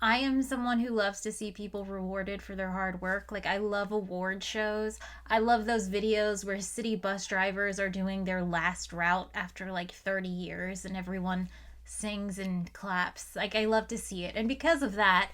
I am someone who loves to see people rewarded for their hard work. Like, I love award shows. I love those videos where city bus drivers are doing their last route after like 30 years and everyone sings and claps. Like, I love to see it. And because of that,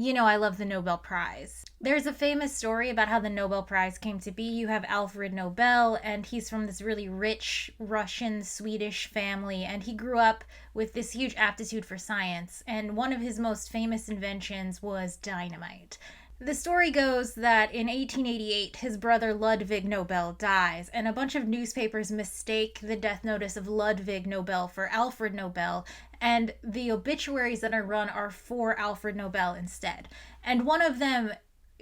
I love the Nobel Prize. There's a famous story about how the Nobel Prize came to be. You have Alfred Nobel, and he's from this really rich Russian Swedish family, and he grew up with this huge aptitude for science. And one of his most famous inventions was dynamite. The story goes that in 1888, his brother Ludwig Nobel dies, and a bunch of newspapers mistake the death notice of Ludwig Nobel for Alfred Nobel, and the obituaries that are run are for Alfred Nobel instead. And one of them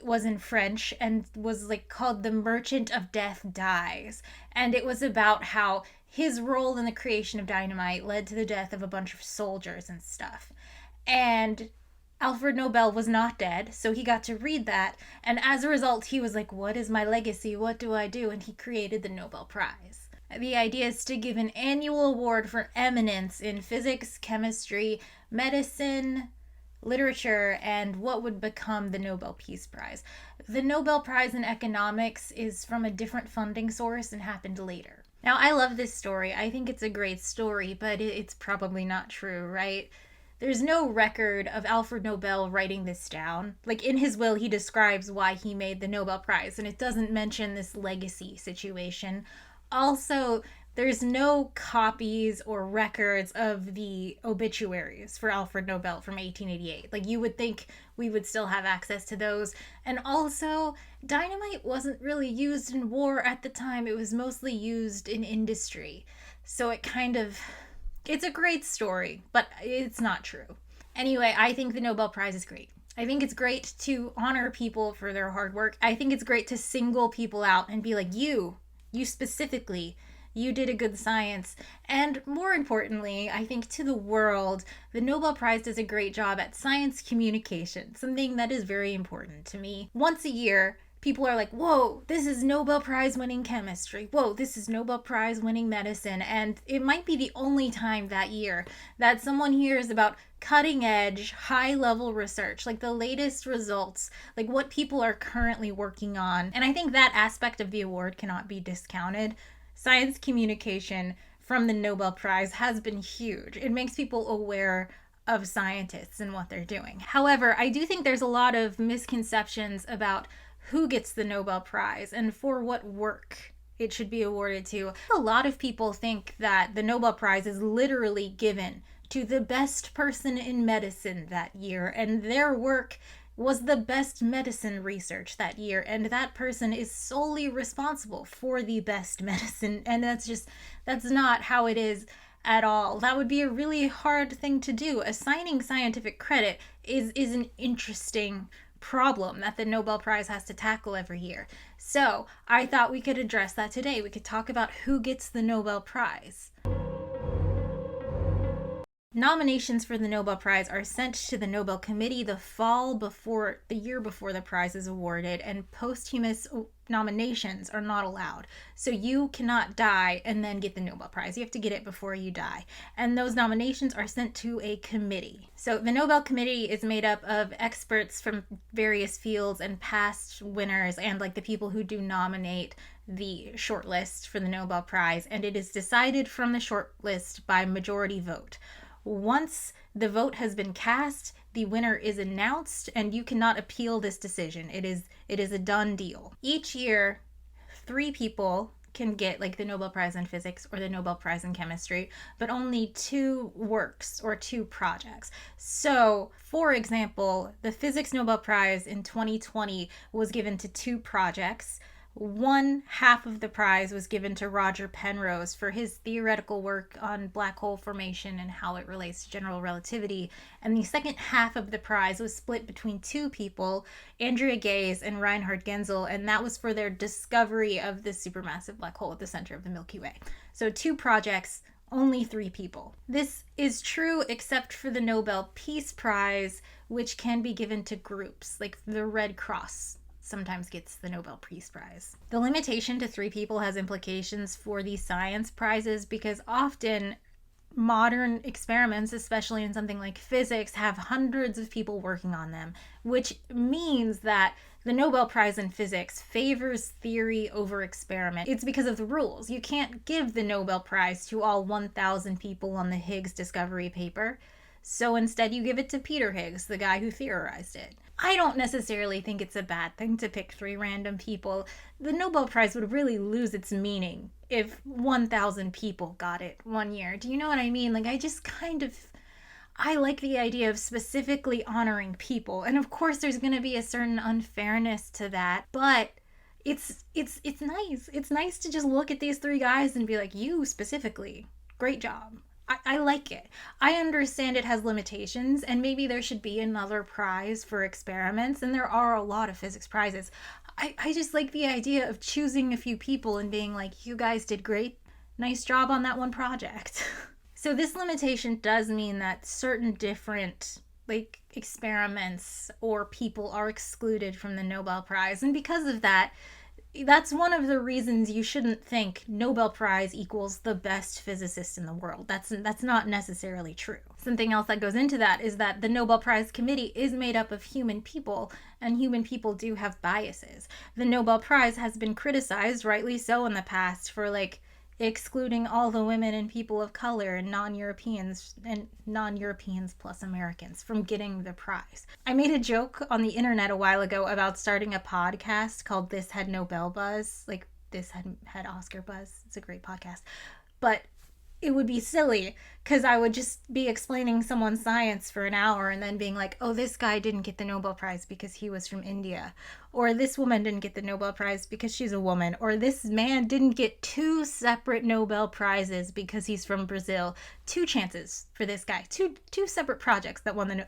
was in French and was like called The Merchant of Death Dies. And it was about how his role in the creation of dynamite led to the death of a bunch of soldiers and stuff. And Alfred Nobel was not dead, so he got to read that, and as a result, he was like, what is my legacy? What do I do? And he created the Nobel Prize. The idea is to give an annual award for eminence in physics, chemistry, medicine, literature, and what would become the Nobel Peace Prize. The Nobel Prize in economics is from a different funding source and happened later. Now, I love this story. I think it's a great story, but it's probably not true, right? There's no record of Alfred Nobel writing this down. Like, in his will, he describes why he made the Nobel Prize, and it doesn't mention this legacy situation. Also, there's no copies or records of the obituaries for Alfred Nobel from 1888. Like, you would think we would still have access to those. And also, dynamite wasn't really used in war at the time, it was mostly used in industry. So it's a great story, but it's not true. Anyway, I think the Nobel Prize is great. I think it's great to honor people for their hard work. I think it's great to single people out and be like, you specifically, you did a good science. And more importantly, I think to the world, the Nobel Prize does a great job at science communication, something that is very important to me. Once a year, people are like, whoa, this is Nobel Prize winning chemistry. Whoa, this is Nobel Prize winning medicine. And it might be the only time that year that someone hears about cutting edge, high level research, like the latest results, like what people are currently working on. And I think that aspect of the award cannot be discounted. Science communication from the Nobel Prize has been huge. It makes people aware of scientists and what they're doing. However, I do think there's a lot of misconceptions about who gets the Nobel Prize and for what work it should be awarded to. A lot of people think that the Nobel Prize is literally given to the best person in medicine that year, and their work was the best medicine research that year, and that person is solely responsible for the best medicine. And that's not how it is at all. That would be a really hard thing to do. Assigning scientific credit is an interesting problem that the Nobel Prize has to tackle every year. So I thought we could address that today. We could talk about who gets the Nobel Prize. Nominations for the Nobel Prize are sent to the Nobel Committee the year before the prize is awarded, and posthumous nominations are not allowed. So you cannot die and then get the Nobel Prize. You have to get it before you die. And those nominations are sent to a committee. So the Nobel Committee is made up of experts from various fields and past winners and like the people who do nominate the shortlist for the Nobel Prize, and it is decided from the shortlist by majority vote. Once the vote has been cast, the winner is announced, and you cannot appeal this decision. It is a done deal. Each year, 3 people can get like the Nobel Prize in physics or the Nobel Prize in chemistry, but only 2 works or 2 projects. So, for example, the Physics Nobel Prize in 2020 was given to 2 projects. One half of the prize was given to Roger Penrose for his theoretical work on black hole formation and how it relates to general relativity. And the second half of the prize was split between 2 people, Andrea Ghez and Reinhard Genzel, and that was for their discovery of the supermassive black hole at the center of the Milky Way. So 2 projects, only 3 people. This is true except for the Nobel Peace Prize, which can be given to groups, like the Red Cross sometimes gets the Nobel Peace Prize. The limitation to 3 people has implications for these science prizes because often modern experiments, especially in something like physics, have hundreds of people working on them, which means that the Nobel Prize in Physics favors theory over experiment. It's because of the rules. You can't give the Nobel Prize to all 1,000 people on the Higgs discovery paper. So instead you give it to Peter Higgs, the guy who theorized it. I don't necessarily think it's a bad thing to pick 3 random people. The Nobel Prize would really lose its meaning if 1,000 people got it one year. Do you know what I mean? Like, I like the idea of specifically honoring people. And of course there's going to be a certain unfairness to that, but it's nice. It's nice to just look at these 3 guys and be like, you specifically, great job. I like it. I understand it has limitations, and maybe there should be another prize for experiments, and there are a lot of physics prizes. I just like the idea of choosing a few people and being like, you guys did great. Nice job on that one project. So this limitation does mean that certain different experiments or people are excluded from the Nobel Prize, and because of that, that's one of the reasons you shouldn't think Nobel Prize equals the best physicist in the world. That's not necessarily true. Something else that goes into that is that the Nobel Prize committee is made up of human people, and human people do have biases. The Nobel Prize has been criticized, rightly so, in the past for excluding all the women and people of color and non-Europeans plus Americans from getting the prize. I made a joke on the internet a while ago about starting a podcast called This Had Nobel Buzz. This had Oscar Buzz. It's a great podcast. But it would be silly because I would just be explaining someone's science for an hour and then being like, oh, this guy didn't get the Nobel Prize because he was from India. Or this woman didn't get the Nobel Prize because she's a woman. Or this man didn't get 2 separate Nobel Prizes because he's from Brazil. 2 chances for this guy. Two separate projects that won the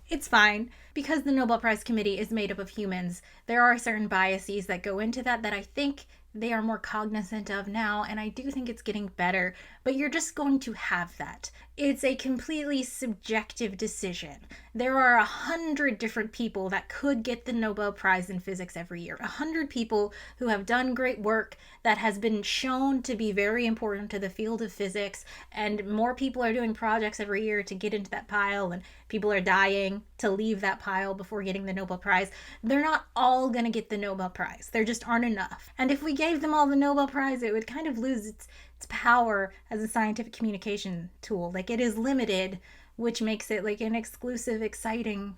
It's fine. Because the Nobel Prize Committee is made up of humans, there are certain biases that go into that I think they are more cognizant of now, and I do think it's getting better, but you're just going to have that. It's a completely subjective decision. There are 100 different people that could get the Nobel Prize in Physics every year. 100 people who have done great work that has been shown to be very important to the field of physics, and more people are doing projects every year to get into that pile, and people are dying to leave that pile before getting the Nobel Prize. They're not all going to get the Nobel Prize. There just aren't enough. And if we gave them all the Nobel Prize, it would kind of lose its power as a scientific communication tool. It is limited, which makes it an exclusive, exciting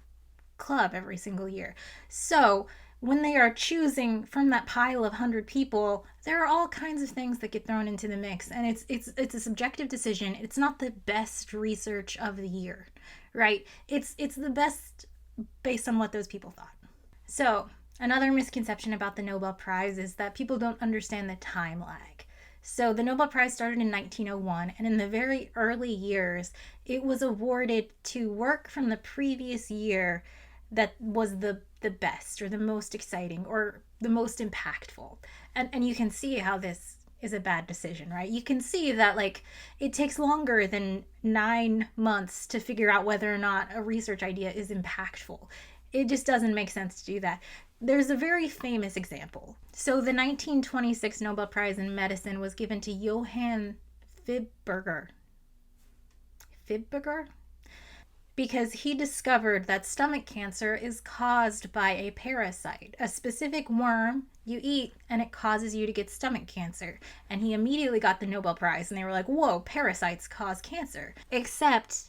club every single year. So when they are choosing from that pile of 100 people, there are all kinds of things that get thrown into the mix, and it's a subjective decision. It's not the best research of the year, right? It's the best based on what those people thought. So another misconception about the Nobel Prize is that people don't understand the time lag. So the Nobel Prize started in 1901, and in the very early years, it was awarded to work from the previous year that was the best or the most exciting or the most impactful. And you can see how this is a bad decision, right? You can see that it takes longer than 9 months to figure out whether or not a research idea is impactful. It just doesn't make sense to do that. There's a very famous example. So the 1926 Nobel Prize in Medicine was given to Johann Fibberger, because he discovered that stomach cancer is caused by a parasite, a specific worm you eat, and it causes you to get stomach cancer. And he immediately got the Nobel Prize, and they were like, whoa, parasites cause cancer. Except,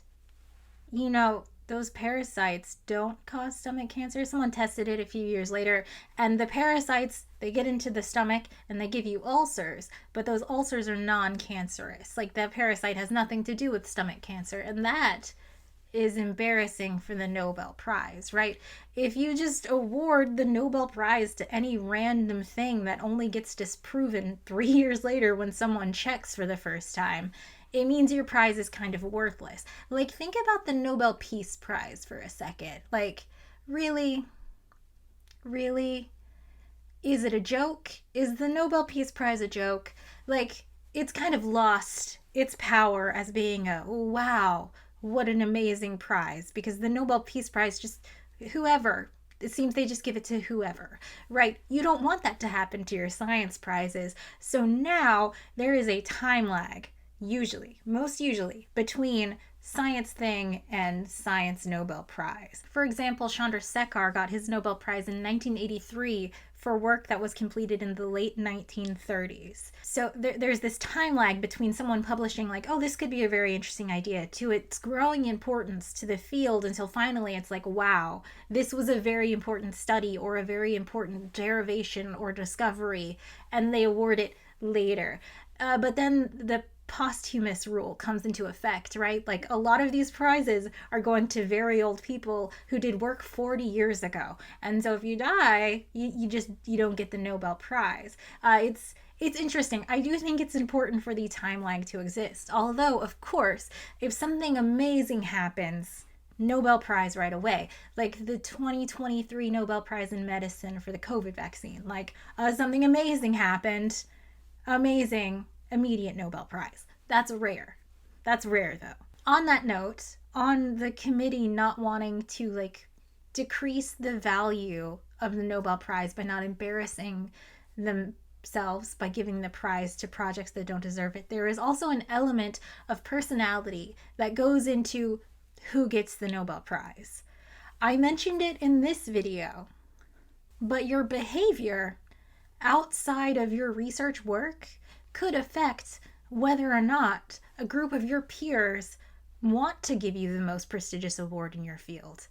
those parasites don't cause stomach cancer. Someone tested it a few years later, and the parasites, they get into the stomach and they give you ulcers, but those ulcers are non-cancerous. The parasite has nothing to do with stomach cancer, and that is embarrassing for the Nobel Prize, right? If you just award the Nobel Prize to any random thing that only gets disproven 3 years later when someone checks for the first time, it means your prize is kind of worthless. Think about the Nobel Peace Prize for a second. Really? Is it a joke? Is the Nobel Peace Prize a joke? It's kind of lost its power as being a, wow, what an amazing prize. Because the Nobel Peace Prize, just whoever, it seems they just give it to whoever, right? You don't want that to happen to your science prizes. So now there is a time lag. most usually, between science thing and science Nobel Prize. For example, Chandrasekhar got his Nobel Prize in 1983 for work that was completed in the late 1930s. So there's this time lag between someone publishing like, oh, this could be a very interesting idea, to its growing importance to the field, until finally it's like, wow, this was a very important study or a very important derivation or discovery, and they award it later. But then the posthumous rule comes into effect, right? Like, a lot of these prizes are going to very old people who did work 40 years ago. And so if you die, you don't get the Nobel Prize. It's interesting. I do think it's important for the time lag to exist. Although, of course, if something amazing happens, Nobel Prize right away. Like the 2023 Nobel Prize in Medicine for the COVID vaccine. Like, something amazing happened. Amazing. Immediate Nobel Prize. That's rare. That's rare, though. On that note, on the committee not wanting to like decrease the value of the Nobel Prize by not embarrassing themselves by giving the prize to projects that don't deserve it, there is also an element of personality that goes into who gets the Nobel Prize. I mentioned it in this video, but your behavior outside of your research work could affect whether or not a group of your peers want to give you the most prestigious award in your field.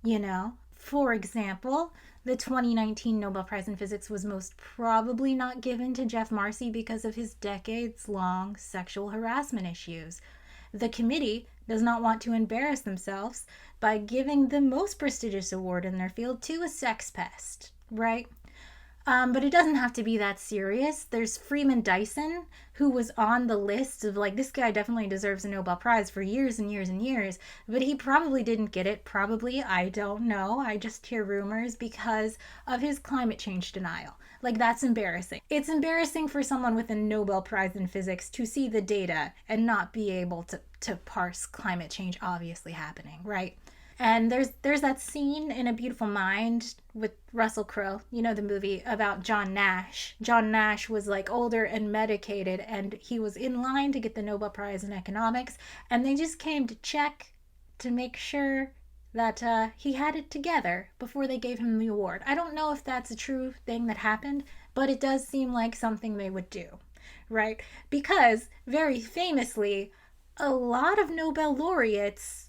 You know, for example, the 2019 Nobel Prize in Physics was most probably not given to Jeff Marcy because of his decades-long sexual harassment issues. The committee does not want to embarrass themselves by giving the most prestigious award in their field to a sex pest, right? But it doesn't have to be that serious. There's Freeman Dyson, who was on the list of like, this guy definitely deserves a Nobel Prize for years and years and years, but he probably didn't get it. Probably, I don't know. I just hear rumors because of his climate change denial. Like, that's embarrassing. It's embarrassing for someone with a Nobel Prize in Physics to see the data and not be able to parse climate change obviously happening, right? And there's that scene in A Beautiful Mind with Russell Crowe, you know, the movie about John Nash. John Nash was like older and medicated, and he was in line to get the Nobel Prize in economics, and they just came to check to make sure that he had it together before they gave him the award. I don't know if that's a true thing that happened, but it does seem like something they would do, right? Because very famously, a lot of Nobel laureates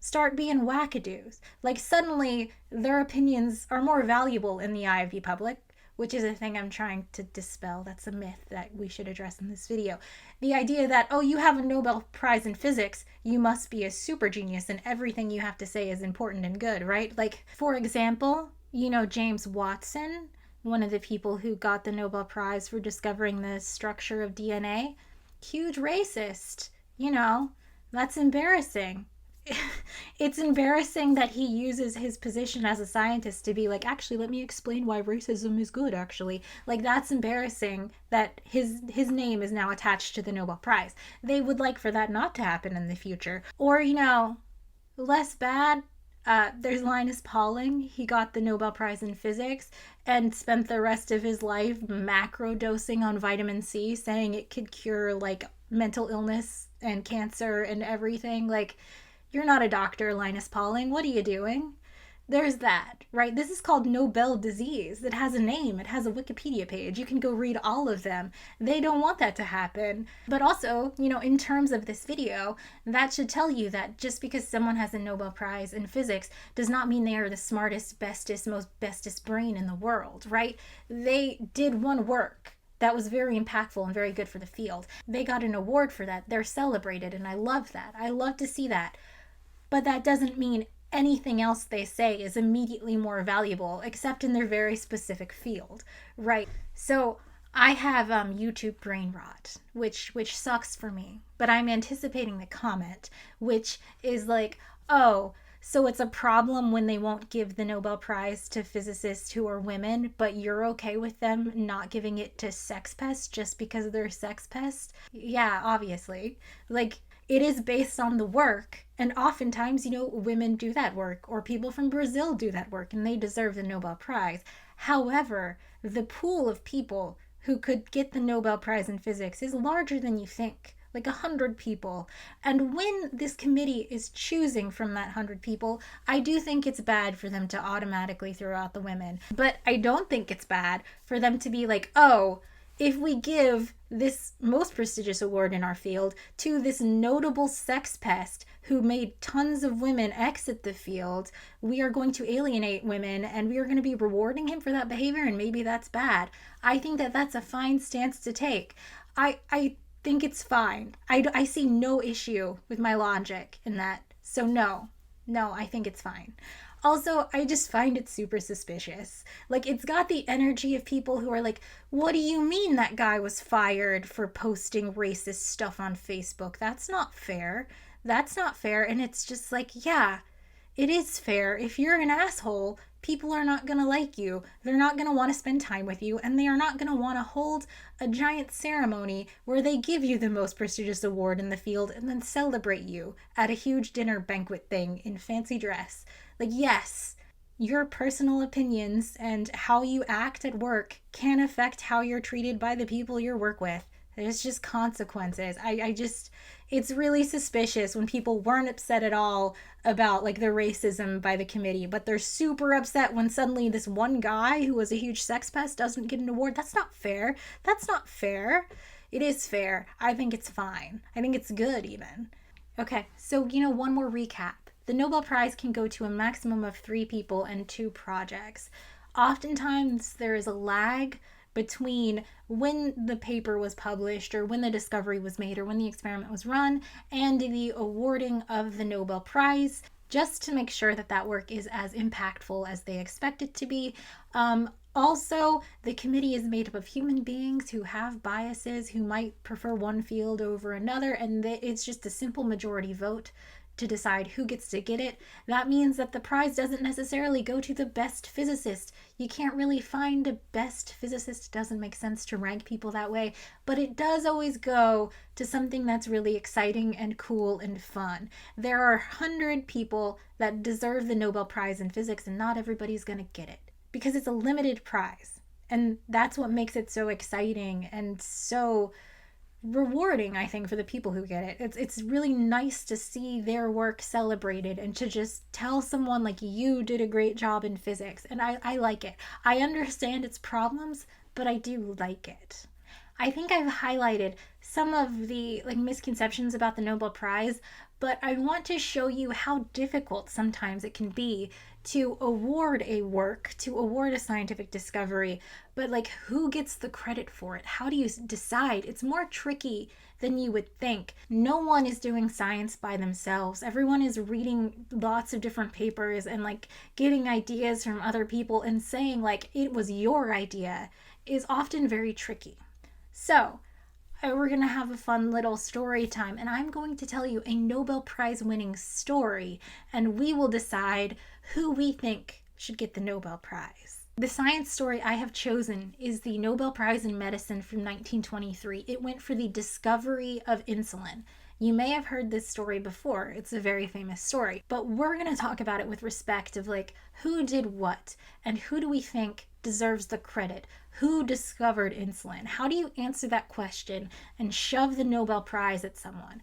start being wackadoos. Like, suddenly their opinions are more valuable in the eye of the public, which is a thing I'm trying to dispel. That's a myth that we should address in this video. The idea that, oh, you have a Nobel Prize in Physics, you must be a super genius and everything you have to say is important and good, right? Like, for example, you know, James Watson, one of the people who got the Nobel Prize for discovering the structure of DNA, huge racist. You know, that's embarrassing. It's embarrassing that he uses his position as a scientist to be like, actually, let me explain why racism is good, actually. Like, that's embarrassing that his name is now attached to the Nobel Prize. They would like for that not to happen in the future. Or, you know, less bad, there's Linus Pauling. He got the Nobel Prize in Physics and spent the rest of his life macro dosing on vitamin C, saying it could cure, like, mental illness and cancer and everything. Like, you're not a doctor, Linus Pauling. What are you doing? There's that, right? This is called Nobel disease. It has a name. It has a Wikipedia page. You can go read all of them. They don't want that to happen. But also, you know, in terms of this video, that should tell you that just because someone has a Nobel Prize in Physics does not mean they are the smartest, bestest, most bestest brain in the world, right? They did one work that was very impactful and very good for the field. They got an award for that. They're celebrated, and I love that. I love to see that. But that doesn't mean anything else they say is immediately more valuable, except in their very specific field, right? So I have YouTube brain rot, which sucks for me. But I'm anticipating the comment, which is like, oh, so it's a problem when they won't give the Nobel Prize to physicists who are women, but you're okay with them not giving it to sex pests just because they're sex pests? Yeah, obviously. Like, it is based on the work, and oftentimes, you know, women do that work, or people from Brazil do that work, and they deserve the Nobel Prize. However, the pool of people who could get the Nobel Prize in Physics is larger than you think, like 100 people. And when this committee is choosing from that 100 people, I do think it's bad for them to automatically throw out the women. But I don't think it's bad for them to be like, oh, if we give this most prestigious award in our field to this notable sex pest who made tons of women exit the field, we are going to alienate women and we are going to be rewarding him for that behavior, and maybe that's bad. I think that that's a fine stance to take. I think it's fine. I see no issue with my logic in that. So no, I think it's fine. Also, I just find it super suspicious. Like, it's got the energy of people who are like, what do you mean that guy was fired for posting racist stuff on Facebook? That's not fair. That's not fair. And it's just like, yeah, it is fair. If you're an asshole, people are not going to like you. They're not going to want to spend time with you. And they are not going to want to hold a giant ceremony where they give you the most prestigious award in the field and then celebrate you at a huge dinner banquet thing in fancy dress. Like, yes, your personal opinions and how you act at work can affect how you're treated by the people you work with. There's just consequences. It's really suspicious when people weren't upset at all about like the racism by the committee, but they're super upset when suddenly this one guy who was a huge sex pest doesn't get an award. That's not fair. That's not fair. It is fair. I think it's fine. I think it's good even. Okay, so one more recap. The Nobel Prize can go to a maximum of 3 people and 2 projects. Oftentimes there is a lag between when the paper was published or when the discovery was made or when the experiment was run and the awarding of the Nobel Prize, just to make sure that that work is as impactful as they expect it to be. Also, the committee is made up of human beings who have biases, who might prefer one field over another, and it's just a simple majority vote to decide who gets to get it. That means that the prize doesn't necessarily go to the best physicist. You can't really find a best physicist. It doesn't make sense to rank people that way, but it does always go to something that's really exciting and cool and fun. There are 100 people that deserve the Nobel Prize in Physics, and not everybody's going to get it because it's a limited prize. And that's what makes it so exciting and so rewarding, I think, for the people who get it. It's really nice to see their work celebrated and to just tell someone like, you did a great job in physics. And I like it. I understand its problems, but I do like it. I think I've highlighted some of the misconceptions about the Nobel Prize, but I want to show you how difficult sometimes it can be to award a work, to award a scientific discovery, but who gets the credit for it? How do you decide? It's more tricky than you would think. No one is doing science by themselves. Everyone is reading lots of different papers and getting ideas from other people, and saying it was your idea is often very tricky. So we're going to have a fun little story time, and I'm going to tell you a Nobel Prize winning story, and we will decide who we think should get the Nobel Prize. The science story I have chosen is the Nobel Prize in Medicine from 1923. It went for the discovery of insulin. You may have heard this story before. It's a very famous story, but we're going to talk about it with respect of who did what and who do we think deserves the credit? Who discovered insulin? How do you answer that question and shove the Nobel Prize at someone?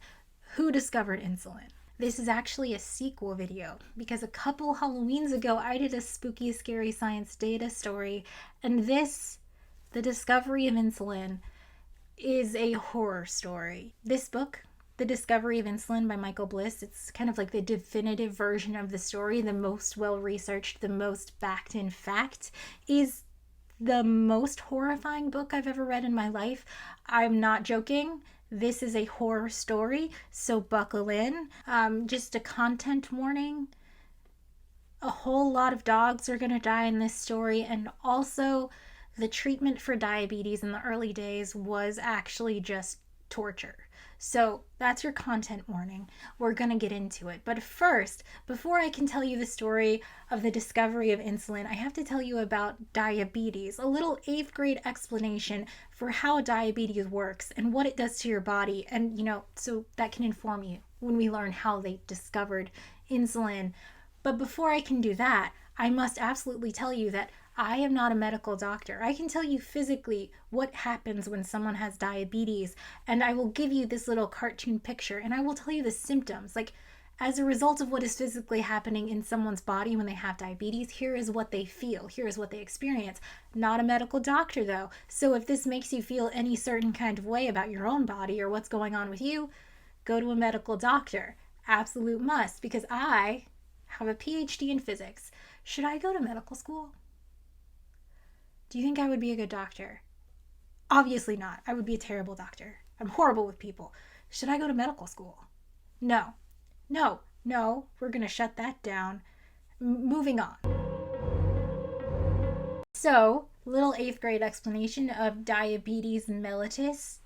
Who discovered insulin? This is actually a sequel video because a couple Halloweens ago I did a spooky, scary science data story, and the discovery of insulin, is a horror story. This book, The Discovery of Insulin by Michael Bliss, it's kind of the definitive version of the story, the most well-researched, the most backed-in fact, is the most horrifying book I've ever read in my life. I'm not joking. This is a horror story, so buckle in. Just a content warning. A whole lot of dogs are going to die in this story, and also the treatment for diabetes in the early days was actually just torture. So that's your content warning. We're going to get into it. But first, before I can tell you the story of the discovery of insulin, I have to tell you about diabetes, a little 8th grade explanation for how diabetes works and what it does to your body. And, so that can inform you when we learn how they discovered insulin. But before I can do that, I must absolutely tell you that I am not a medical doctor. I can tell you physically what happens when someone has diabetes, and I will give you this little cartoon picture, and I will tell you the symptoms. Like, as a result of what is physically happening in someone's body when they have diabetes, here is what they feel, here is what they experience. Not a medical doctor, though. So if this makes you feel any certain kind of way about your own body or what's going on with you, go to a medical doctor. Absolute must, because I have a PhD in physics. Should I go to medical school? Do you think I would be a good doctor? Obviously not. I would be a terrible doctor. I'm horrible with people. Should I go to medical school? No. No, we're going to shut that down. Moving on. So, little 8th grade explanation of diabetes mellitus.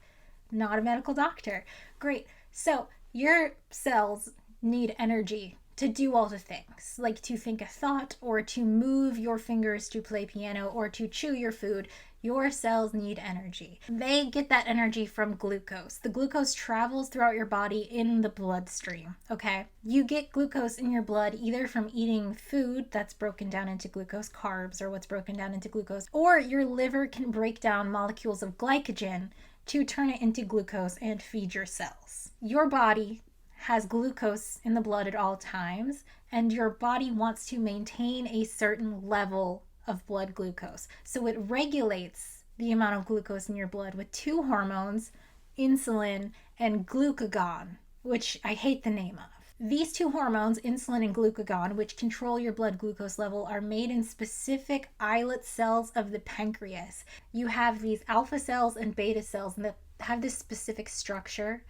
Not a medical doctor. Great. So, your cells need energy to do all the things, like to think a thought or to move your fingers to play piano or to chew your food. Your cells need energy. They get that energy from glucose. The glucose travels throughout your body in the bloodstream, okay? You get glucose in your blood either from eating food that's broken down into glucose, carbs or what's broken down into glucose, or your liver can break down molecules of glycogen to turn it into glucose and feed your cells. Your body has glucose in the blood at all times, and your body wants to maintain a certain level of blood glucose. So it regulates the amount of glucose in your blood with 2 hormones, insulin and glucagon, which I hate the name of. These 2 hormones, insulin and glucagon, which control your blood glucose level, are made in specific islet cells of the pancreas. You have these alpha cells and beta cells, and they have this specific structure.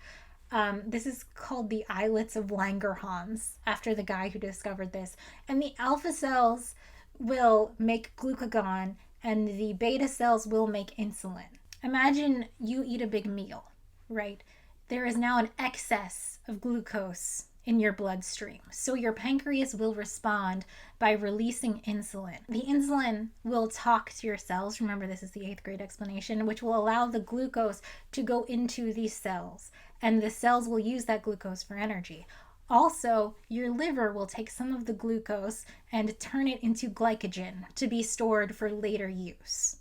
This is called the islets of Langerhans, after the guy who discovered this. And the alpha cells will make glucagon, and the beta cells will make insulin. Imagine you eat a big meal, right? There is now an excess of glucose in your bloodstream. So your pancreas will respond by releasing insulin. The insulin will talk to your cells. Remember, this is the 8th grade explanation, which will allow the glucose to go into these cells, and the cells will use that glucose for energy. Also, your liver will take some of the glucose and turn it into glycogen to be stored for later use.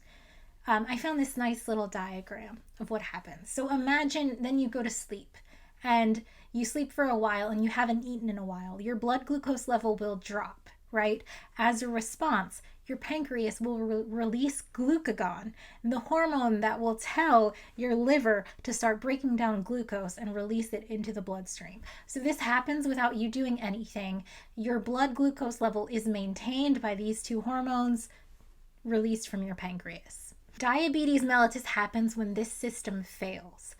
I found this nice little diagram of what happens. So imagine then you go to sleep and you sleep for a while and you haven't eaten in a while. Your blood glucose level will drop, right? As a response, your pancreas will release glucagon, the hormone that will tell your liver to start breaking down glucose and release it into the bloodstream. So this happens without you doing anything. Your blood glucose level is maintained by these 2 hormones released from your pancreas. Diabetes mellitus happens when this system fails.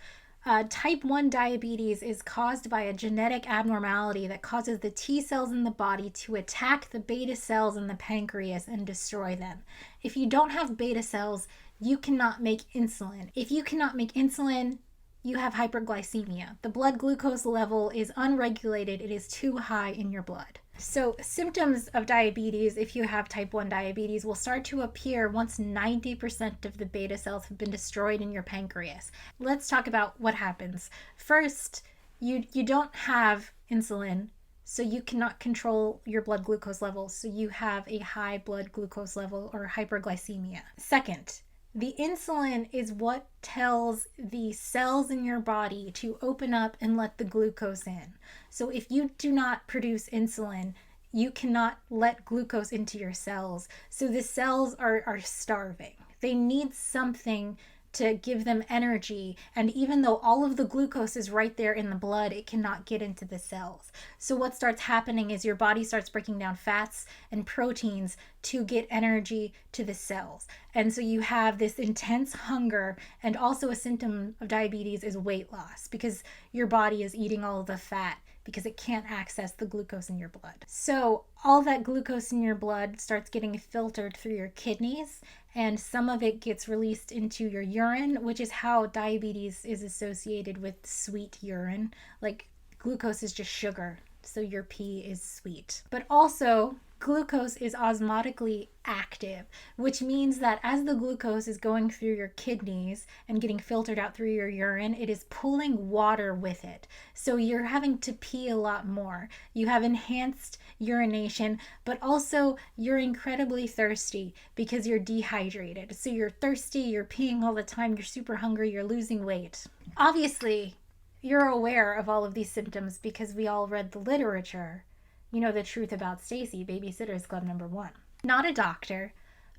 Type 1 diabetes is caused by a genetic abnormality that causes the T cells in the body to attack the beta cells in the pancreas and destroy them. If you don't have beta cells, you cannot make insulin. If you cannot make insulin, you have hyperglycemia. The blood glucose level is unregulated. It is too high in your blood. So symptoms of diabetes, if you have type 1 diabetes, will start to appear once 90% of the beta cells have been destroyed in your pancreas. Let's talk about what happens. First, you don't have insulin, so you cannot control your blood glucose level, so you have a high blood glucose level or hyperglycemia. Second, the insulin is what tells the cells in your body to open up and let the glucose in. So if you do not produce insulin, you cannot let glucose into your cells. So the cells are starving. They need something to give them energy. And even though all of the glucose is right there in the blood, it cannot get into the cells. So what starts happening is your body starts breaking down fats and proteins to get energy to the cells. And so you have this intense hunger, and also a symptom of diabetes is weight loss because your body is eating all of the fat because it can't access the glucose in your blood. So all that glucose in your blood starts getting filtered through your kidneys, and some of it gets released into your urine, which is how diabetes is associated with sweet urine. Like, glucose is just sugar, so your pee is sweet. But also, glucose is osmotically active, which means that as the glucose is going through your kidneys and getting filtered out through your urine, it is pulling water with it. So you're having to pee a lot more. You have enhanced urination, but also you're incredibly thirsty because you're dehydrated. So you're thirsty, you're peeing all the time, you're super hungry, you're losing weight. Obviously, you're aware of all of these symptoms because we all read the literature. You know the truth about Stacy, Babysitter's Club #1. Not a doctor,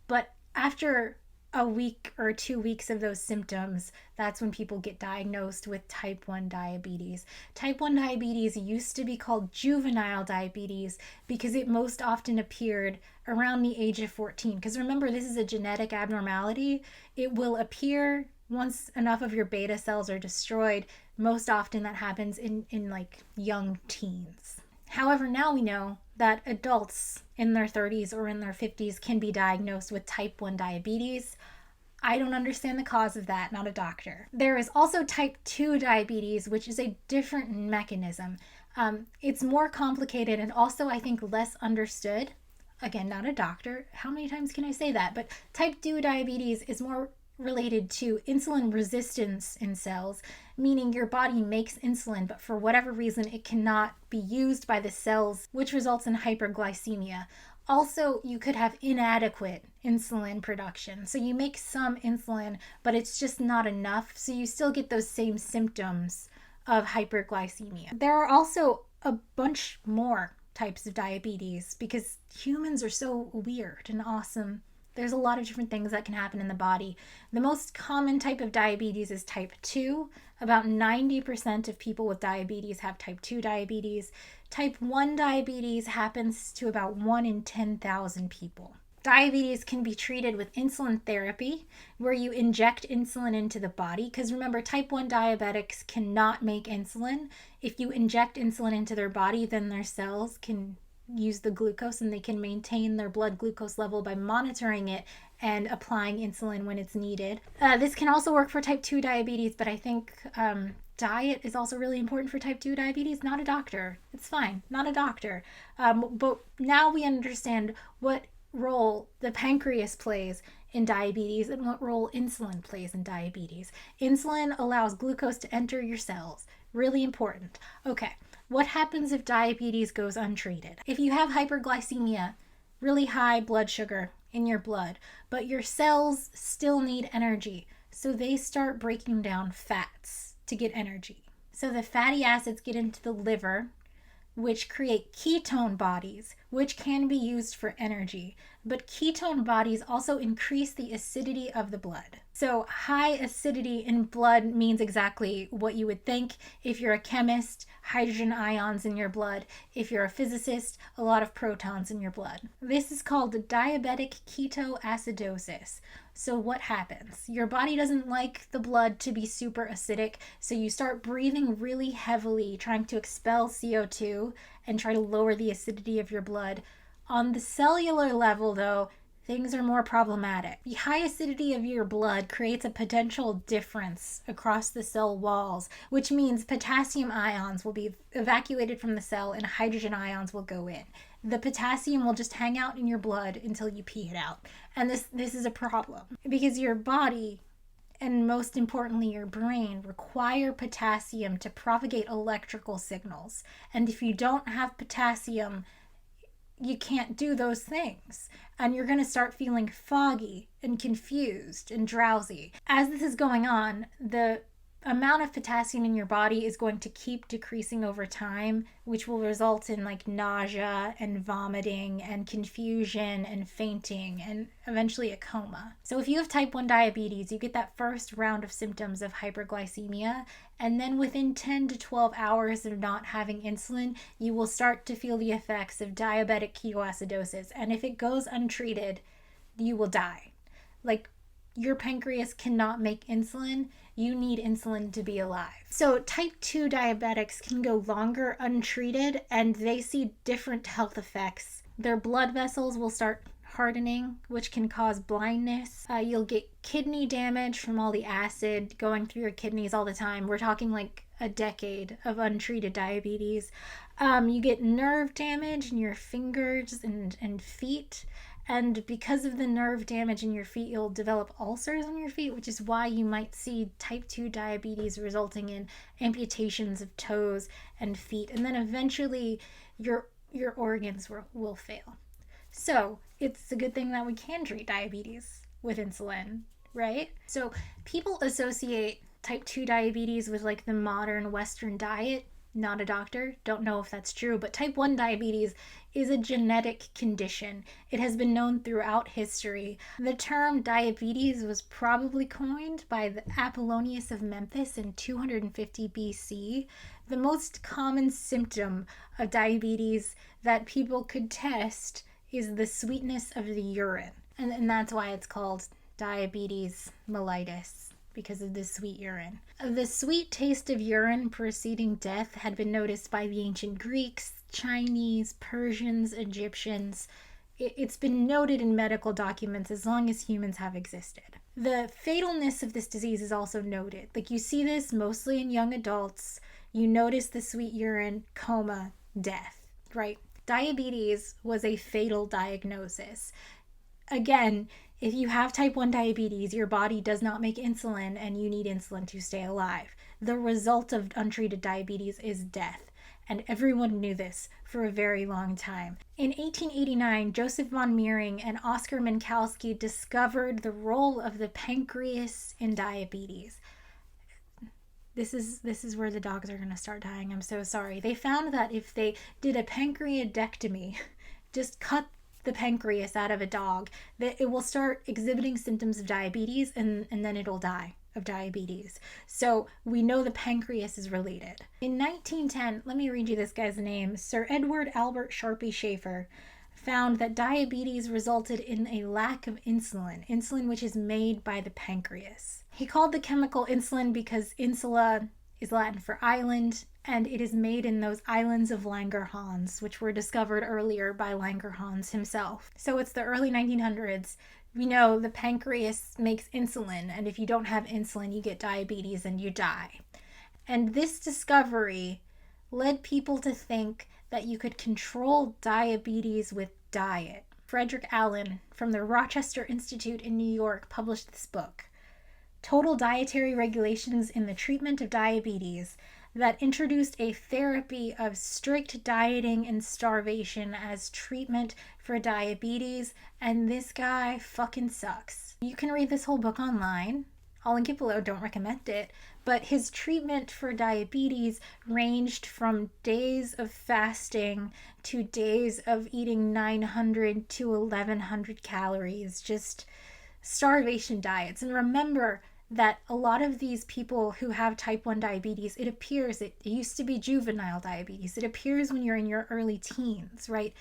but after a week or 2 weeks of those symptoms, that's when people get diagnosed with type 1 diabetes. Type 1 diabetes used to be called juvenile diabetes because it most often appeared around the age of 14. Because remember, this is a genetic abnormality. It will appear once enough of your beta cells are destroyed. Most often that happens in like young teens. However, now we know that adults in their 30s or in their 50s can be diagnosed with type 1 diabetes. I don't understand the cause of that, not a doctor. There is also type 2 diabetes, which is a different mechanism. It's more complicated and also, I think, less understood. Again, not a doctor. How many times can I say that? But type 2 diabetes is more related to insulin resistance in cells, meaning your body makes insulin, but for whatever reason, it cannot be used by the cells, which results in hyperglycemia. Also, you could have inadequate insulin production. So you make some insulin, but it's just not enough. So you still get those same symptoms of hyperglycemia. There are also a bunch more types of diabetes because humans are so weird and awesome. There's a lot of different things that can happen in the body. The most common type of diabetes is type 2. About 90% of people with diabetes have type 2 diabetes. Type 1 diabetes happens to about 1 in 10,000 people. Diabetes can be treated with insulin therapy, where you inject insulin into the body. Because remember, type 1 diabetics cannot make insulin. If you inject insulin into their body, then their cells can use the glucose and they can maintain their blood glucose level by monitoring it and applying insulin when it's needed. This can also work for type 2 diabetes, but I think diet is also really important for type 2 diabetes. Not a doctor. It's fine. Not a doctor. But now we understand what role the pancreas plays in diabetes and what role insulin plays in diabetes. Insulin allows glucose to enter your cells. Really important. Okay. What happens if diabetes goes untreated? If you have hyperglycemia, really high blood sugar in your blood, but your cells still need energy, so they start breaking down fats to get energy. So the fatty acids get into the liver, which create ketone bodies, which can be used for energy. But ketone bodies also increase the acidity of the blood. So high acidity in blood means exactly what you would think. If you're a chemist, hydrogen ions in your blood. If you're a physicist, a lot of protons in your blood. This is called diabetic ketoacidosis. So what happens? Your body doesn't like the blood to be super acidic, so you start breathing really heavily, trying to expel CO2 and try to lower the acidity of your blood. On the cellular level, though, things are more problematic. The high acidity of your blood creates a potential difference across the cell walls, which means potassium ions will be evacuated from the cell and hydrogen ions will go in. The potassium will just hang out in your blood until you pee it out. And this is a problem because your body, and most importantly your brain, require potassium to propagate electrical signals. And if you don't have potassium, you can't do those things. And you're going to start feeling foggy and confused and drowsy. As this is going on, the amount of potassium in your body is going to keep decreasing over time, which will result in like nausea and vomiting and confusion and fainting and eventually a coma. So if you have type 1 diabetes, you get that first round of symptoms of hyperglycemia, and then within 10 to 12 hours of not having insulin, you will start to feel the effects of diabetic ketoacidosis. And if it goes untreated, you will die. Like, your pancreas cannot make insulin. You need insulin to be alive. So type 2 diabetics can go longer untreated and they see different health effects. Their blood vessels will start hardening, which can cause blindness. You'll get kidney damage from all the acid going through your kidneys all the time. We're talking like a decade of untreated diabetes. You get nerve damage in your fingers and feet. And because of the nerve damage in your feet, you'll develop ulcers on your feet, which is why you might see type 2 diabetes resulting in amputations of toes and feet. And then eventually your organs will fail. So it's a good thing that we can treat diabetes with insulin, right? So people associate type 2 diabetes with like the modern Western diet. Not a doctor, don't know if that's true, but type 1 diabetes is a genetic condition. It has been known throughout history. The term diabetes was probably coined by the Apollonius of Memphis in 250 BC. The most common symptom of diabetes that people could test is the sweetness of the urine. And that's why it's called diabetes mellitus, because of the sweet urine. The sweet taste of urine preceding death had been noticed by the ancient Greeks, Chinese, Persians, Egyptians. It's been noted in medical documents as long as humans have existed. The fatalness of this disease is also noted. Like, you see this mostly in young adults. You notice the sweet urine, coma, death, right? Diabetes was a fatal diagnosis. Again, if you have type 1 diabetes, your body does not make insulin and you need insulin to stay alive. The result of untreated diabetes is death. And everyone knew this for a very long time. In 1889, Joseph von Mering and Oskar Minkowski discovered the role of the pancreas in diabetes. This is where the dogs are going to start dying. I'm so sorry. They found that if they did a pancreadectomy, just cut the pancreas out of a dog, that it will start exhibiting symptoms of diabetes and then it'll die of diabetes. So we know the pancreas is related. In 1910, let me read you this guy's name, Sir Edward Albert Sharpie Schaefer, found that diabetes resulted in a lack of insulin which is made by the pancreas. He called the chemical insulin because insula is Latin for island, and it is made in those islands of Langerhans, which were discovered earlier by Langerhans himself. So it's the early 1900s. We know the pancreas makes insulin, and if you don't have insulin, you get diabetes and you die. And this discovery led people to think that you could control diabetes with diet. Frederick Allen from the Rochester Institute in New York published this book, Total Dietary Regulations in the Treatment of Diabetes, that introduced a therapy of strict dieting and starvation as treatment for diabetes, and this guy fucking sucks. You can read this whole book online. I'll link it below, don't recommend it, but his treatment for diabetes ranged from days of fasting to days of eating 900 to 1100 calories, just starvation diets. And remember that a lot of these people who have type 1 diabetes, it appears, it used to be juvenile diabetes, it appears when you're in your early teens, right?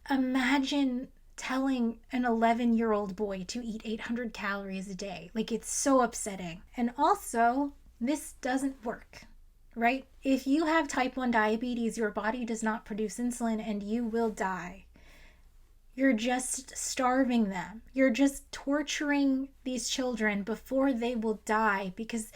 Imagine telling an 11-year-old boy to eat 800 calories a day. Like, it's so upsetting. And also, this doesn't work, right? If you have type 1 diabetes, your body does not produce insulin and you will die. You're just starving them. You're just torturing these children before they will die, because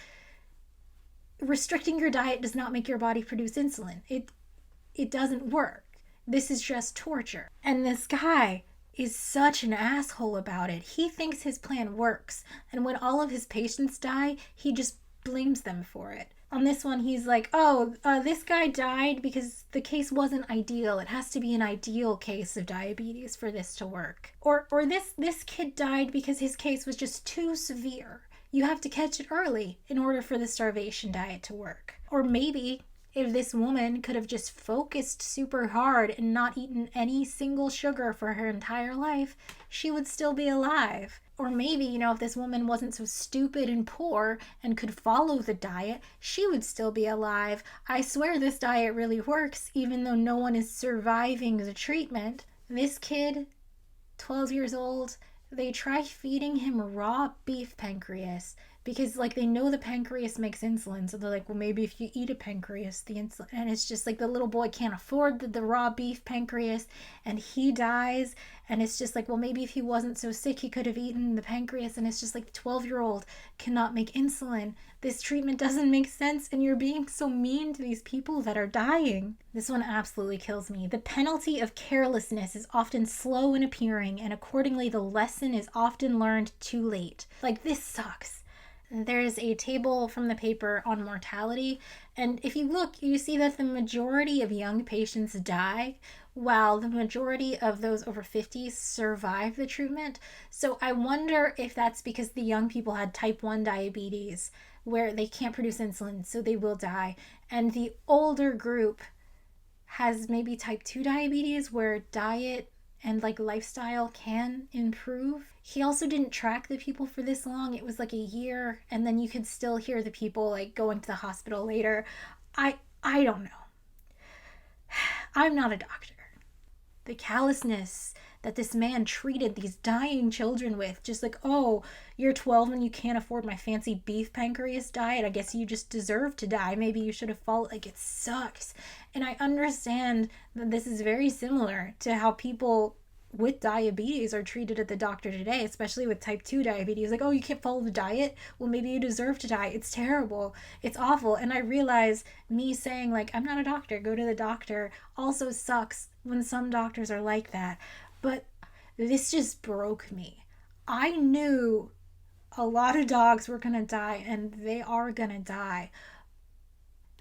restricting your diet does not make your body produce insulin. It doesn't work. This is just torture. And this guy is such an asshole about it. He thinks his plan works, and when all of his patients die, he just blames them for it. On this one, he's like, this guy died because the case wasn't ideal. It has to be an ideal case of diabetes for this to work. Or this kid died because his case was just too severe. You have to catch it early in order for the starvation diet to work. Or maybe if this woman could have just focused super hard and not eaten any single sugar for her entire life, she would still be alive. Or maybe, if this woman wasn't so stupid and poor and could follow the diet, she would still be alive. I swear this diet really works, even though no one is surviving the treatment. This kid, 12 years old, they try feeding him raw beef pancreas because like they know the pancreas makes insulin, so they're like, well, maybe if you eat a pancreas, the insulin. And it's just like the little boy can't afford the raw beef pancreas, and he dies. And it's just like, well, maybe if he wasn't so sick, he could have eaten the pancreas. And it's just like, the 12-year-old cannot make insulin. This treatment doesn't make sense, and you're being so mean to these people that are dying. This one absolutely kills me. The penalty of carelessness is often slow in appearing, and accordingly the lesson is often learned too late. Like, this sucks. There's a table from the paper on mortality, and if you look, you see that the majority of young patients die, while the majority of those over 50 survive the treatment. So I wonder if that's because the young people had type 1 diabetes, where they can't produce insulin, so they will die, and the older group has maybe type 2 diabetes, where diet and like lifestyle can improve. He also didn't track the people for this long. It was like a year, and then you could still hear the people like going to the hospital later. I don't know. I'm not a doctor. The callousness that this man treated these dying children with, just like, oh, you're 12 and you can't afford my fancy beef pancreas diet, I guess you just deserve to die, maybe you should have followed. Like, it sucks. And I understand that this is very similar to how people with diabetes are treated at the doctor today, especially with type 2 diabetes. Like, oh, you can't follow the diet, well, maybe you deserve to die. It's terrible, it's awful. And I realize me saying like, I'm not a doctor, go to the doctor, also sucks when some doctors are like that. But this just broke me. I knew a lot of dogs were gonna die, and they are gonna die.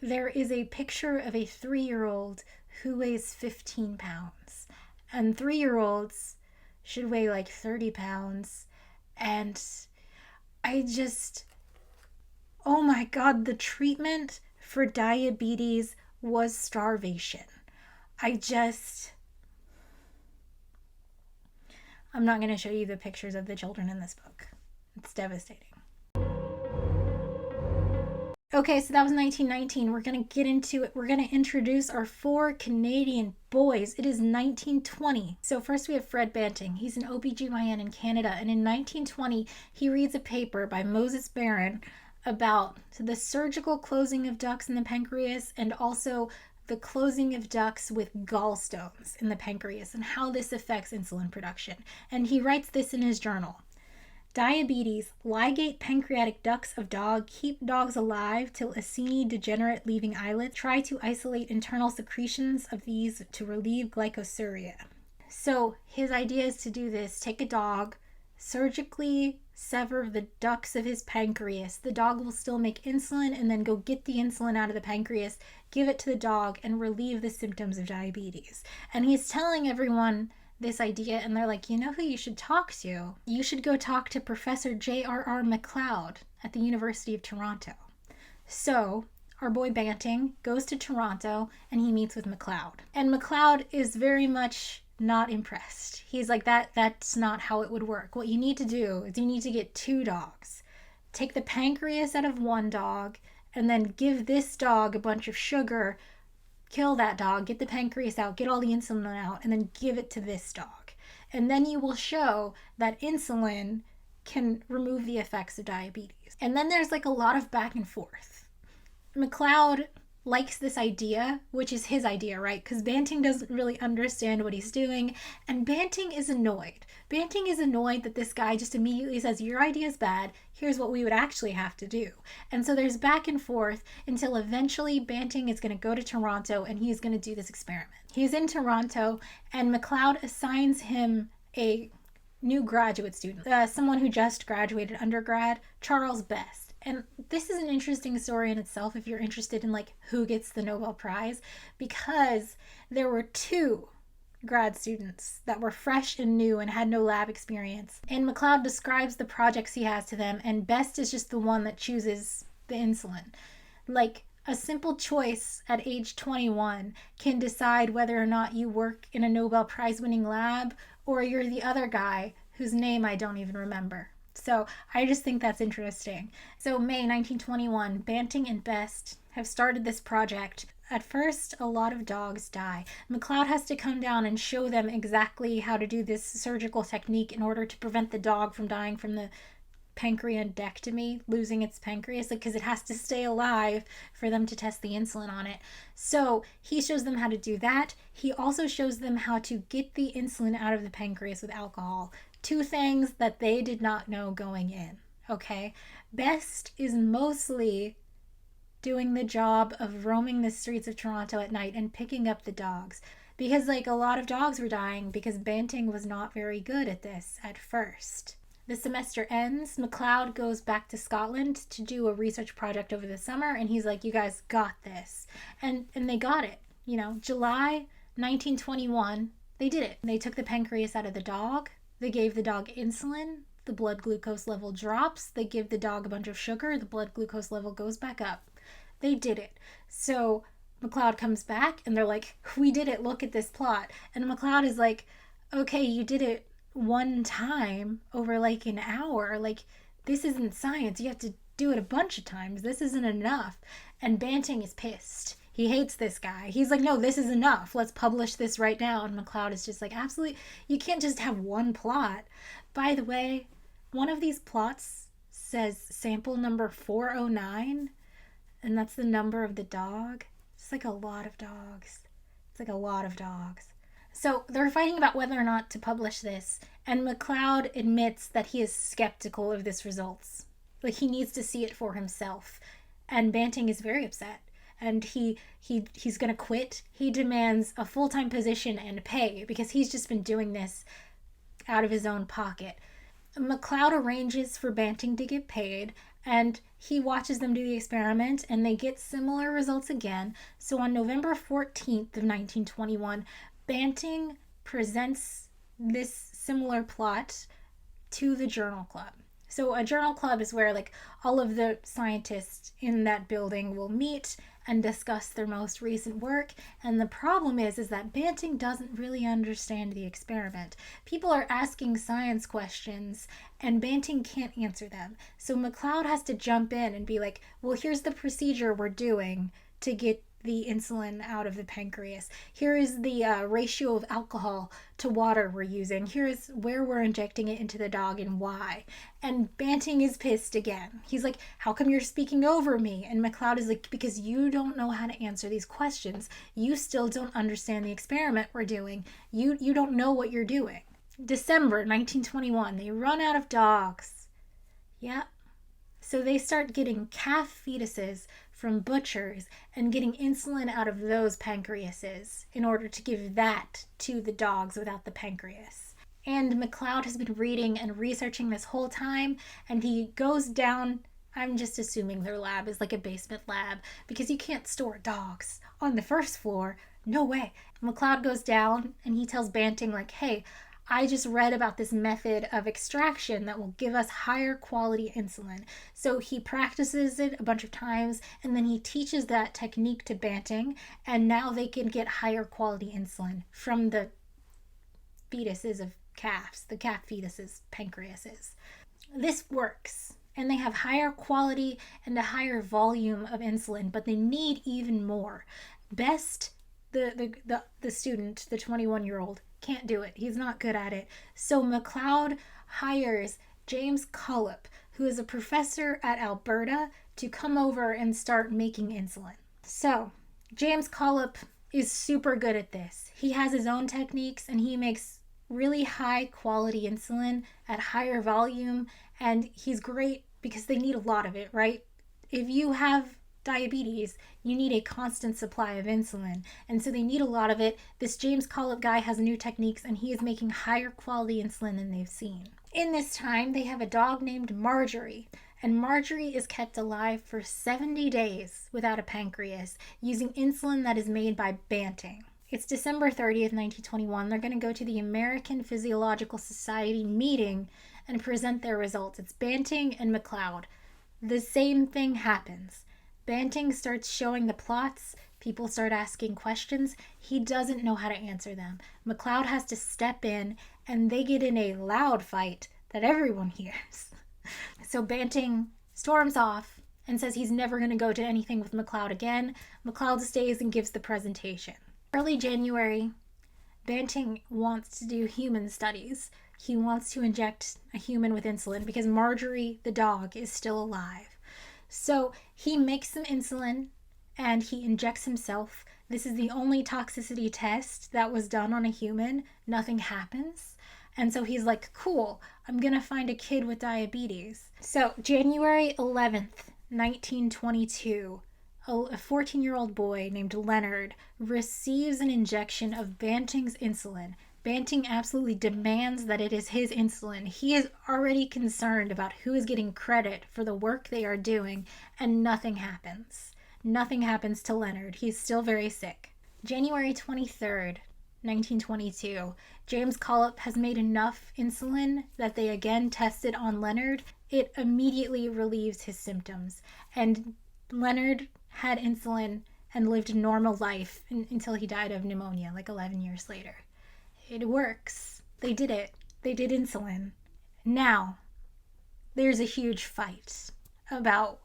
There is a picture of a 3-year-old who weighs 15 pounds, and 3-year-olds should weigh like 30 pounds. And I just, oh my God, the treatment for diabetes was starvation. I'm not going to show you the pictures of the children in this book. It's devastating. Okay, so that was 1919. We're going to get into it. We're going to introduce our 4 Canadian boys. It is 1920. So first we have Fred Banting. He's an OBGYN in Canada. And in 1920, he reads a paper by Moses Barron about the surgical closing of ducts in the pancreas, and also the closing of ducts with gallstones in the pancreas, and how this affects insulin production. And he writes this in his journal. Diabetes, ligate pancreatic ducts of dog, keep dogs alive till acini degenerate leaving islets, try to isolate internal secretions of these to relieve glycosuria. So his idea is to do this, take a dog, surgically sever the ducts of his pancreas. The dog will still make insulin, and then go get the insulin out of the pancreas, give it to the dog, and relieve the symptoms of diabetes. And he's telling everyone this idea, and they're like, you know who you should talk to? You should go talk to Professor J.R.R. McLeod at the University of Toronto. So our boy Banting goes to Toronto, and he meets with McLeod. And McLeod is very much not impressed. He's like, that's not how it would work. What you need to do is you need to get 2 dogs. Take the pancreas out of one dog, and then give this dog a bunch of sugar, kill that dog, get the pancreas out, get all the insulin out, and then give it to this dog. And then you will show that insulin can remove the effects of diabetes. And then there's like a lot of back and forth. McLeod likes this idea, which is his idea, right? Because Banting doesn't really understand what he's doing, and Banting is annoyed. Banting is annoyed that this guy just immediately says, your idea is bad, here's what we would actually have to do. And so there's back and forth until eventually Banting is going to go to Toronto, and he's going to do this experiment. He's in Toronto, and McLeod assigns him a new graduate student, someone who just graduated undergrad, Charles Best. And this is an interesting story in itself if you're interested in like who gets the Nobel Prize, because there were 2 grad students that were fresh and new and had no lab experience. And McLeod describes the projects he has to them, and Best is just the one that chooses the insulin. Like, a simple choice at age 21 can decide whether or not you work in a Nobel Prize winning lab, or you're the other guy whose name I don't even remember. So I just think that's interesting. So May 1921, Banting and Best have started this project. At first, a lot of dogs die. McLeod has to come down and show them exactly how to do this surgical technique in order to prevent the dog from dying from the pancreatectomy, losing its pancreas, because it has to stay alive for them to test the insulin on it. So he shows them how to do that. He also shows them how to get the insulin out of the pancreas with alcohol. Two things that they did not know going in. Okay, Best is mostly doing the job of roaming the streets of Toronto at night and picking up the dogs, because like a lot of dogs were dying because Banting was not very good at this at first. The semester ends, McLeod goes back to Scotland to do a research project over the summer, and he's like, you guys got this. And they got it. July 1921, they did it. They took the pancreas out of the dog. They gave the dog insulin. The blood glucose level drops. They give the dog a bunch of sugar. The blood glucose level goes back up. They did it. So McLeod comes back and they're like, we did it. Look at this plot. And McLeod is like, okay, you did it one time over like an hour. Like, this isn't science. You have to do it a bunch of times. This isn't enough. And Banting is pissed. He hates this guy. He's like, no, this is enough. Let's publish this right now. And McLeod is just like, absolutely. You can't just have one plot. By the way, one of these plots says sample number 409. And that's the number of the dog. It's like a lot of dogs. So they're fighting about whether or not to publish this. And McLeod admits that he is skeptical of this results. Like, he needs to see it for himself. And Banting is very upset. And he's going to quit. He demands a full-time position and pay because he's just been doing this out of his own pocket. McLeod arranges for Banting to get paid, and he watches them do the experiment, and they get similar results again. So on November 14th of 1921, Banting presents this similar plot to the journal club. So a journal club is where like all of the scientists in that building will meet and discuss their most recent work. And the problem is that Banting doesn't really understand the experiment. People are asking science questions and Banting can't answer them. So McLeod has to jump in and be like, well, here's the procedure we're doing to get the insulin out of the pancreas. Here is the ratio of alcohol to water we're using. Here's where we're injecting it into the dog and why. And Banting is pissed again. He's like, how come you're speaking over me? And McLeod is like, because you don't know how to answer these questions. You still don't understand the experiment we're doing. You don't know what you're doing. December 1921, they run out of dogs. Yeah. So they start getting calf fetuses from butchers and getting insulin out of those pancreases in order to give that to the dogs without the pancreas. And McLeod has been reading and researching this whole time, and he goes down, I'm just assuming their lab is like a basement lab, because you can't store dogs on the first floor. No way. McLeod goes down and he tells Banting like, hey, I just read about this method of extraction that will give us higher quality insulin. So he practices it a bunch of times and then he teaches that technique to Banting, and now they can get higher quality insulin from the fetuses of calves, the calf fetuses, pancreases. This works and they have higher quality and a higher volume of insulin, but they need even more. Best, the student, the 21-year-old, can't do it. He's not good at it. So McLeod hires James Collier, who is a professor at Alberta, to come over and start making insulin. So James Collier is super good at this. He has his own techniques and he makes really high quality insulin at higher volume, and he's great because they need a lot of it, right? If you have diabetes, you need a constant supply of insulin, and so they need a lot of it. This James Collier guy has new techniques and he is making higher quality insulin than they've seen. In this time, they have a dog named Marjorie, and Marjorie is kept alive for 70 days without a pancreas using insulin that is made by Banting. It's December 30th, 1921. They're going to go to the American Physiological Society meeting and present their results. It's Banting and McLeod. The same thing happens. Banting starts showing the plots. People start asking questions. He doesn't know how to answer them. McLeod has to step in, and they get in a loud fight that everyone hears. So Banting storms off and says he's never going to go to anything with McLeod again. McLeod stays and gives the presentation. Early January, Banting wants to do human studies He wants to inject a human with insulin because Marjorie, the dog, is still alive. So he makes some insulin and he injects himself. This is the only toxicity test that was done on a human. Nothing happens. And so he's like, cool, I'm going to find a kid with diabetes. So January 11th, 1922, a 14-year-old boy named Leonard receives an injection of Banting's insulin. Banting absolutely demands that it is his insulin. He is already concerned about who is getting credit for the work they are doing, and nothing happens. Nothing happens to Leonard. He's still very sick. January 23rd, 1922, James Collip has made enough insulin that they again tested on Leonard. It immediately relieves his symptoms, and Leonard had insulin and lived a normal life until he died of pneumonia like 11 years later. It works. They did it. They did insulin. Now, there's a huge fight about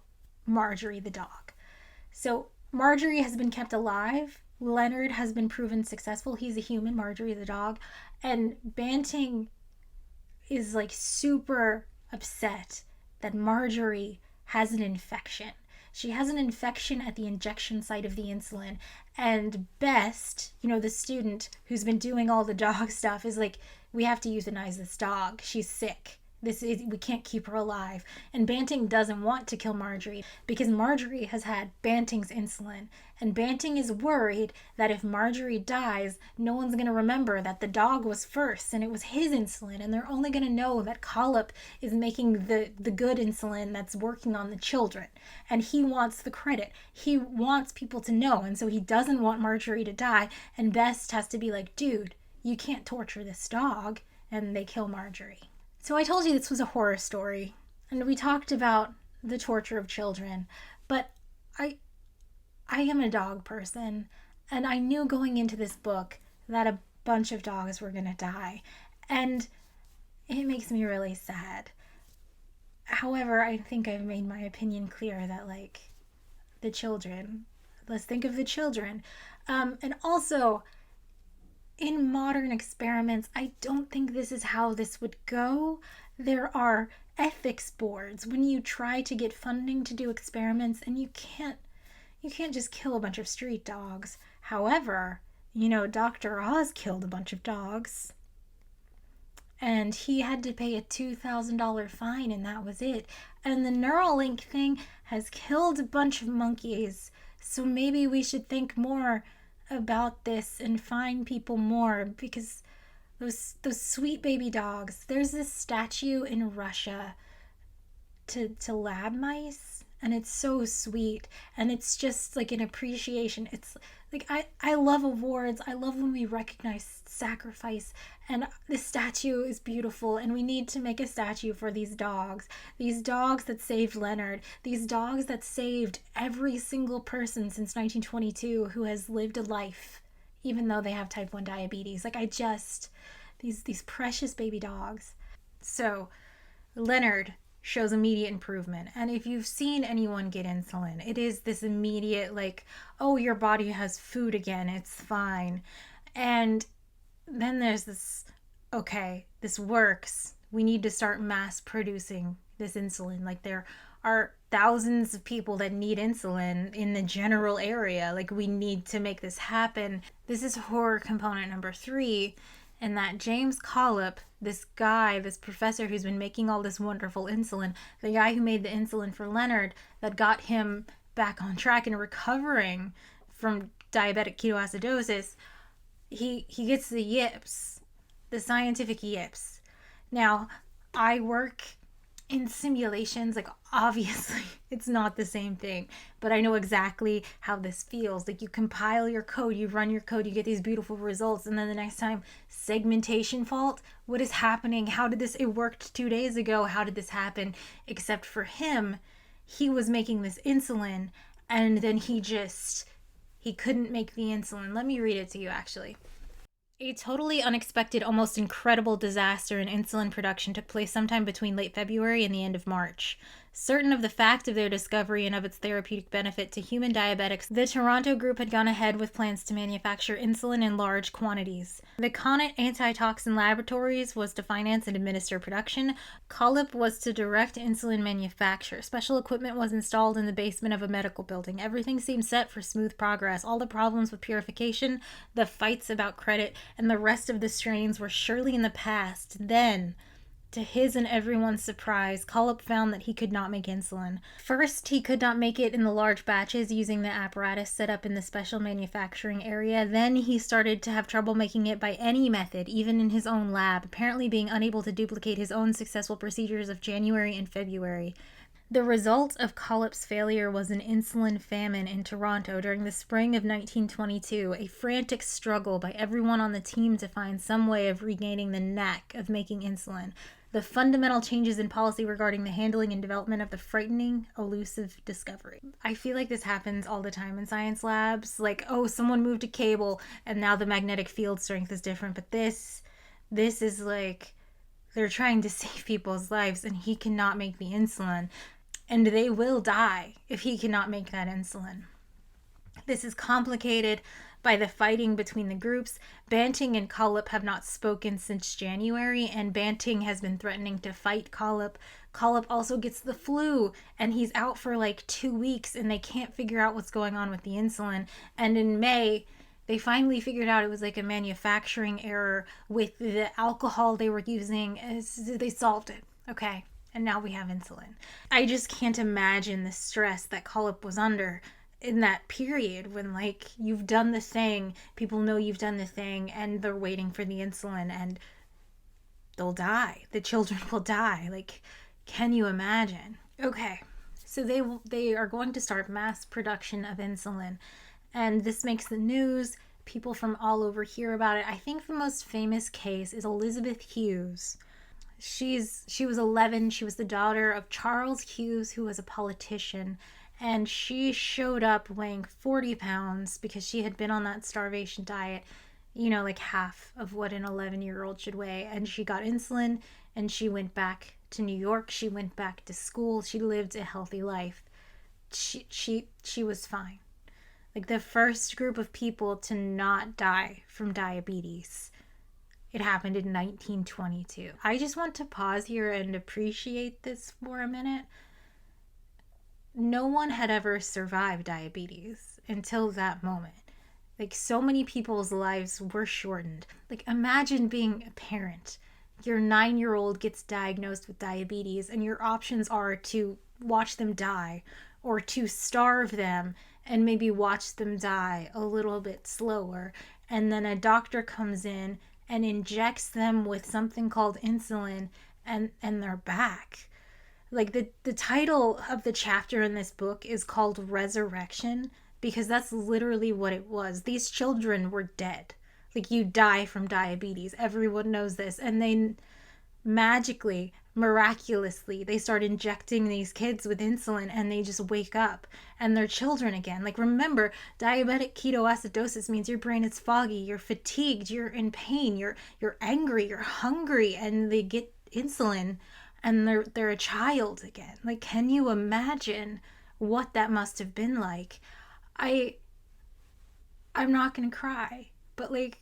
Marjorie the dog. So Marjorie has been kept alive. Leonard has been proven successful. He's a human, Marjorie the dog. And Banting is like super upset that Marjorie has an infection. She has an infection at the injection site of the insulin. And Best, the student who's been doing all the dog stuff, is like, we have to euthanize this dog. She's sick. We can't keep her alive. And Banting doesn't want to kill Marjorie because Marjorie has had Banting's insulin. And Banting is worried that if Marjorie dies, no one's going to remember that the dog was first and it was his insulin. And they're only going to know that Collip is making the good insulin that's working on the children. And he wants the credit. He wants people to know. And so he doesn't want Marjorie to die. And Best has to be like, dude, you can't torture this dog. And they kill Marjorie. So I told you this was a horror story, and we talked about the torture of children, but I am a dog person, and I knew going into this book that a bunch of dogs were going to die, and it makes me really sad. However, I think I've made my opinion clear that, the children, let's think of the children. And also, in modern experiments, I don't think this is how this would go. There are ethics boards when you try to get funding to do experiments, and you can't just kill a bunch of street dogs. However, Dr. Oz killed a bunch of dogs, and he had to pay a $2,000 fine, and that was it. And the Neuralink thing has killed a bunch of monkeys, so maybe we should think more about this and find people more, because those sweet baby dogs. There's this statue in Russia to lab mice, and it's so sweet, and it's just like an appreciation. It's like I love awards. I love when we recognize sacrifice, and this statue is beautiful, and we need to make a statue for these dogs that saved Leonard, these dogs that saved every single person since 1922 who has lived a life, even though they have type 1 diabetes. These precious baby dogs. So Leonard shows immediate improvement. And if you've seen anyone get insulin, it is this immediate, oh, your body has food again, it's fine. And then there's this, okay, this works. We need to start mass producing this insulin. There are thousands of people that need insulin in the general area. We need to make this happen. This is horror component number 3. And that James Collip, this guy, this professor who's been making all this wonderful insulin, the guy who made the insulin for Leonard that got him back on track and recovering from diabetic ketoacidosis, he gets the yips, the scientific yips. Now, I work in simulations, obviously it's not the same thing, but I know exactly how this feels. You compile your code, you run your code, you get these beautiful results, and then the next time, segmentation fault. What is happening? It worked 2 days ago, how did this happen? Except for him, he was making this insulin, and then he couldn't make the insulin. Let me read it to you, actually. A totally unexpected, almost incredible disaster in insulin production took place sometime between late February and the end of March. Certain of the fact of their discovery and of its therapeutic benefit to human diabetics, the Toronto group had gone ahead with plans to manufacture insulin in large quantities. The Conant Antitoxin Laboratories was to finance and administer production. Collip was to direct insulin manufacture. Special equipment was installed in the basement of a medical building. Everything seemed set for smooth progress. All the problems with purification, the fights about credit, and the rest of the strains were surely in the past. Then, to his and everyone's surprise, Collip found that he could not make insulin. First, he could not make it in the large batches using the apparatus set up in the special manufacturing area. Then he started to have trouble making it by any method, even in his own lab, apparently being unable to duplicate his own successful procedures of January and February. The result of Collip's failure was an insulin famine in Toronto during the spring of 1922, a frantic struggle by everyone on the team to find some way of regaining the knack of making insulin. The fundamental changes in policy regarding the handling and development of the frightening, elusive discovery. I feel like this happens all the time in science labs. Like, oh, someone moved a cable and now the magnetic field strength is different. But this is like, they're trying to save people's lives and he cannot make the insulin. And they will die if he cannot make that insulin. This is complicated by the fighting between the groups. Banting and Collip have not spoken since January, and Banting has been threatening to fight Collip. Collip also gets the flu, and he's out for like 2 weeks, and they can't figure out what's going on with the insulin. And in May, they finally figured out it was like a manufacturing error with the alcohol they were using. They solved it. Okay. And now we have insulin. I just can't imagine the stress that Collip was under in that period when, like, you've done the thing, people know you've done the thing, and they're waiting for the insulin, and they'll die. The children will die. Like, can you imagine? Okay, so they are going to start mass production of insulin, and this makes the news. People from all over hear about it. I think the most famous case is Elizabeth Hughes. She was 11. She was the daughter of Charles Hughes, who was a politician, and she showed up weighing 40 pounds because she had been on that starvation diet, you know, like half of what an 11-year-old should weigh. And she got insulin, and she went back to New York. She went back to school. She lived a healthy life. She was fine. Like the first group of people to not die from diabetes. It happened in 1922. I just want to pause here and appreciate this for a minute. No one had ever survived diabetes until that moment. Like, so many people's lives were shortened. Like, imagine being a parent. Your 9-year-old gets diagnosed with diabetes, and your options are to watch them die or to starve them and maybe watch them die a little bit slower. And then a doctor comes in and injects them with something called insulin, and they're back. Like, the title of the chapter in this book is called Resurrection, because that's literally what it was. These children were dead. Like, you die from diabetes. Everyone knows this. And they magically, miraculously, they start injecting these kids with insulin, and they just wake up and they're children again. Like, remember, diabetic ketoacidosis means your brain is foggy, you're fatigued, you're in pain, you're angry, you're hungry, and they get insulin and they're a child again. Like, can you imagine what that must have been like? I'm not gonna cry, but like,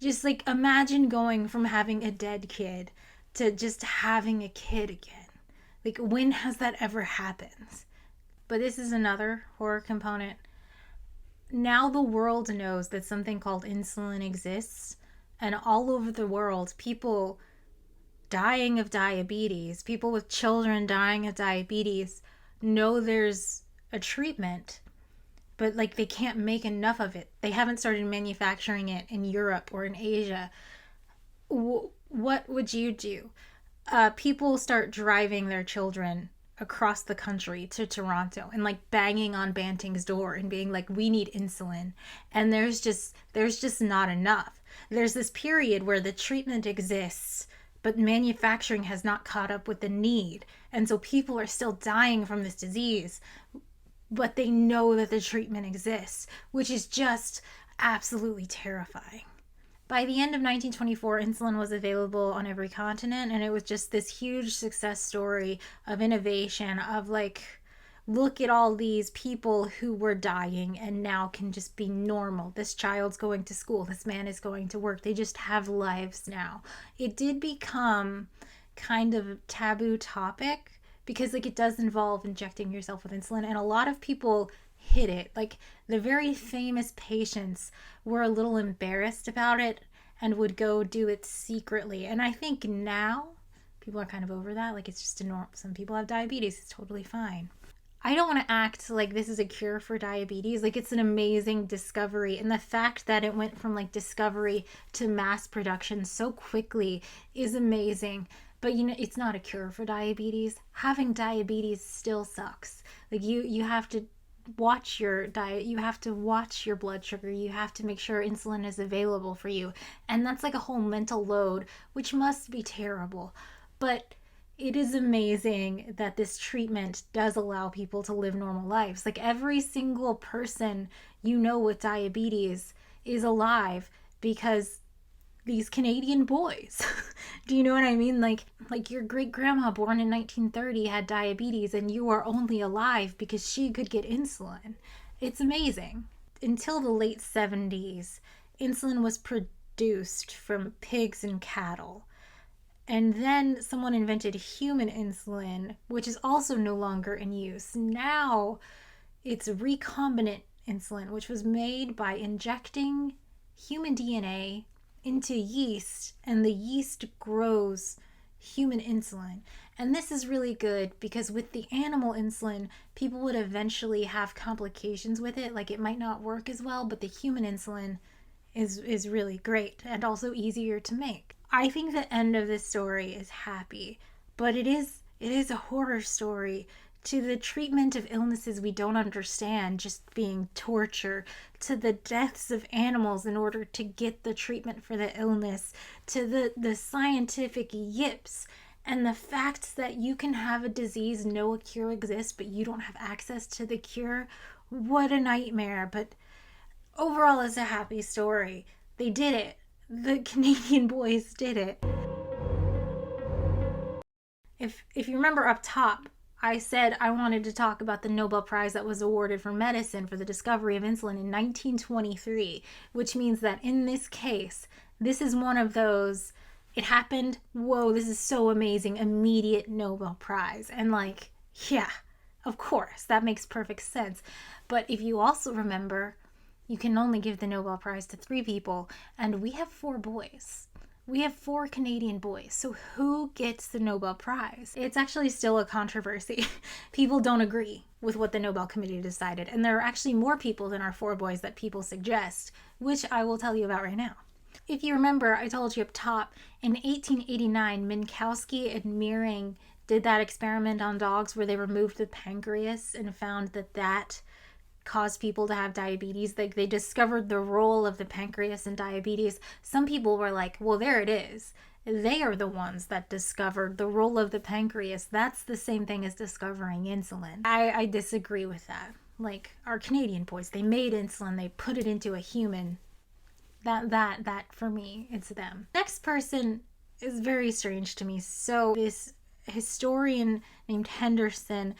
just like, imagine going from having a dead kid to just having a kid again. Like, when has that ever happened? But this is another horror component. Now the world knows that something called insulin exists, and all over the world, people dying of diabetes, people with children dying of diabetes, know there's a treatment, but like, they can't make enough of it. They haven't started manufacturing it in Europe or in Asia. What would you do? People start driving their children across the country to Toronto and like banging on Banting's door and being like, we need insulin. And there's just not enough. There's this period where the treatment exists, but manufacturing has not caught up with the need. And so people are still dying from this disease, but they know that the treatment exists, which is just absolutely terrifying. By the end of 1924, insulin was available on every continent, and it was just this huge success story of innovation, of like, look at all these people who were dying and now can just be normal. This child's going to school. This man is going to work. They just have lives now. It did become kind of a taboo topic because like it does involve injecting yourself with insulin, and a lot of people hid it. Like the very famous patients were a little embarrassed about it and would go do it secretly. And I think now people are kind of over that. Like it's just a norm. Some people have diabetes. It's totally fine. I don't want to act like this is a cure for diabetes. Like it's an amazing discovery. And the fact that it went from like discovery to mass production so quickly is amazing. But you know, it's not a cure for diabetes. Having diabetes still sucks. Like you have to watch your diet. You have to watch your blood sugar. You have to make sure insulin is available for you. And that's like a whole mental load, which must be terrible. But it is amazing that this treatment does allow people to live normal lives. Like every single person you know with diabetes is alive because these Canadian boys. Do you know what I mean? Like your great grandma born in 1930 had diabetes and you are only alive because she could get insulin. It's amazing. Until the late 70s, insulin was produced from pigs and cattle. And then someone invented human insulin, which is also no longer in use. Now it's recombinant insulin, which was made by injecting human DNA into yeast, and the yeast grows human insulin. And this is really good because with the animal insulin, people would eventually have complications with it. Like it might not work as well, but the human insulin is really great and also easier to make. I think the end of this story is happy, but it is a horror story to the treatment of illnesses we don't understand just being torture, to the deaths of animals in order to get the treatment for the illness, to the scientific yips and the fact that you can have a disease, know a cure exists, but you don't have access to the cure. What a nightmare. But overall, it's a happy story. They did it. The Canadian boys did it. If you remember up top, I said I wanted to talk about the Nobel Prize that was awarded for medicine for the discovery of insulin in 1923, which means that in this case, this is one of those, it happened, whoa, this is so amazing, immediate Nobel Prize. And like, yeah, of course, that makes perfect sense. But if you also remember, you can only give the Nobel Prize to 3 people, and we have 4 boys. We have 4 Canadian boys, so who gets the Nobel Prize? It's actually still a controversy. People don't agree with what the Nobel Committee decided, and there are actually more people than our 4 boys that people suggest, which I will tell you about right now. If you remember, I told you up top, in 1889, Minkowski and Meering did that experiment on dogs where they removed the pancreas and found that caused people to have diabetes. Like they discovered the role of the pancreas in diabetes. Some people were like, well, there it is. They are the ones that discovered the role of the pancreas. That's the same thing as discovering insulin. I disagree with that. Like our Canadian boys, they made insulin, they put it into a human. That for me, it's them. Next person is very strange to me. So this historian named Henderson